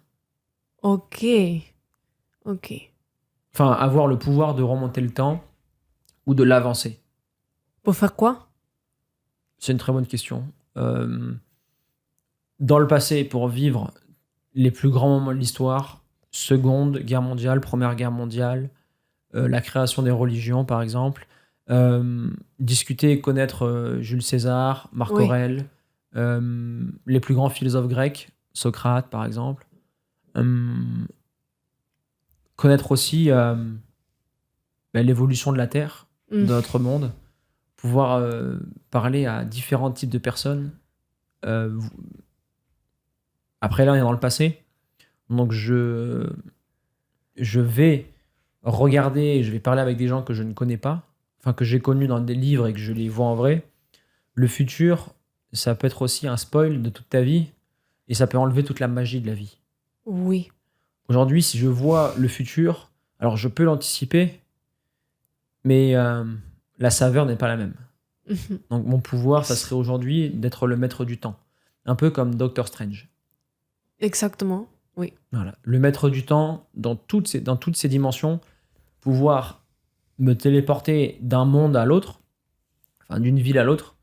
Ok. Ok. Enfin, avoir le pouvoir de remonter le temps ou de l'avancer. Pour faire quoi? C'est une très bonne question. Dans le passé, pour vivre les plus grands moments de l'histoire, Seconde Guerre mondiale, Première Guerre mondiale, la création des religions, par exemple, discuter et connaître Jules César, Marc Oui. Aurèle, les plus grands philosophes grecs, Socrate, par exemple. Connaître aussi l'évolution de la Terre, de notre monde, pouvoir parler à différents types de personnes. Après, là, on est dans le passé. Donc, je vais regarder et je vais parler avec des gens que je ne connais pas, enfin, que j'ai connus dans des livres et que je les vois en vrai. Le futur, ça peut être aussi un spoil de toute ta vie et ça peut enlever toute la magie de la vie. Oui. Aujourd'hui, si je vois le futur, alors je peux l'anticiper, mais la saveur n'est pas la même. Mhm. Donc, mon pouvoir, ça serait aujourd'hui d'être le maître du temps. Un peu comme Doctor Strange. Exactement. Oui. Voilà. Le maître du temps, dans toutes ces dimensions, pouvoir me téléporter d'un monde à l'autre, enfin d'une ville à l'autre,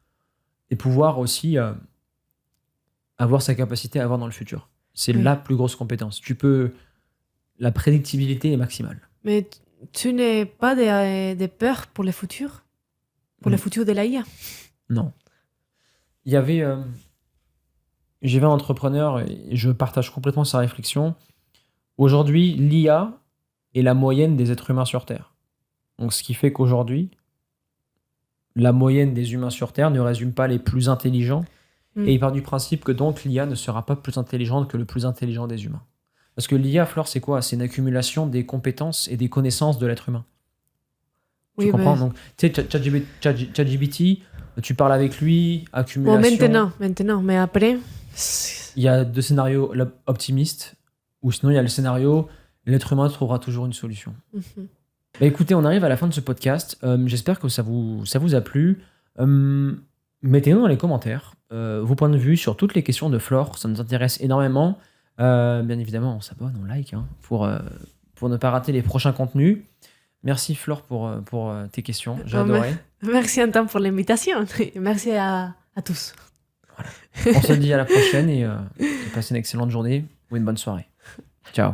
et pouvoir aussi avoir sa capacité à voir dans le futur. C'est Oui. la plus grosse compétence. La prédictibilité est maximale. Mais tu n'es pas de peur pour le futur? Pour le futur de l'IA? Non. Il y avait... j'avais un entrepreneur et je partage complètement sa réflexion. Aujourd'hui, l'IA est la moyenne des êtres humains sur Terre. Donc, ce qui fait qu'aujourd'hui, la moyenne des humains sur Terre ne résume pas les plus intelligents. Et il part du principe que donc l'IA ne sera pas plus intelligente que le plus intelligent des humains. Parce que l'IA, Flore, c'est quoi? C'est une accumulation des compétences et des connaissances de l'être humain. Tu Oui, comprends? mais... Donc, tu sais, ChatGPT, tu parles avec lui, accumulation. Bon, maintenant. Mais après... Il y a deux scénarios optimistes, ou sinon il y a le scénario l'être humain trouvera toujours une solution. Mhm. Bah, écoutez, on arrive à la fin de ce podcast. J'espère que ça vous a plu. Mettez-nous dans les commentaires vos points de vue sur toutes les questions de Flore. Ça nous intéresse énormément. Bien évidemment, on s'abonne, on like pour ne pas rater les prochains contenus. Merci Flore pour tes questions. J'ai adoré. Merci Antoine pour l'invitation. Merci à tous. On se dit à la prochaine et passez une excellente journée ou une bonne soirée. Ciao.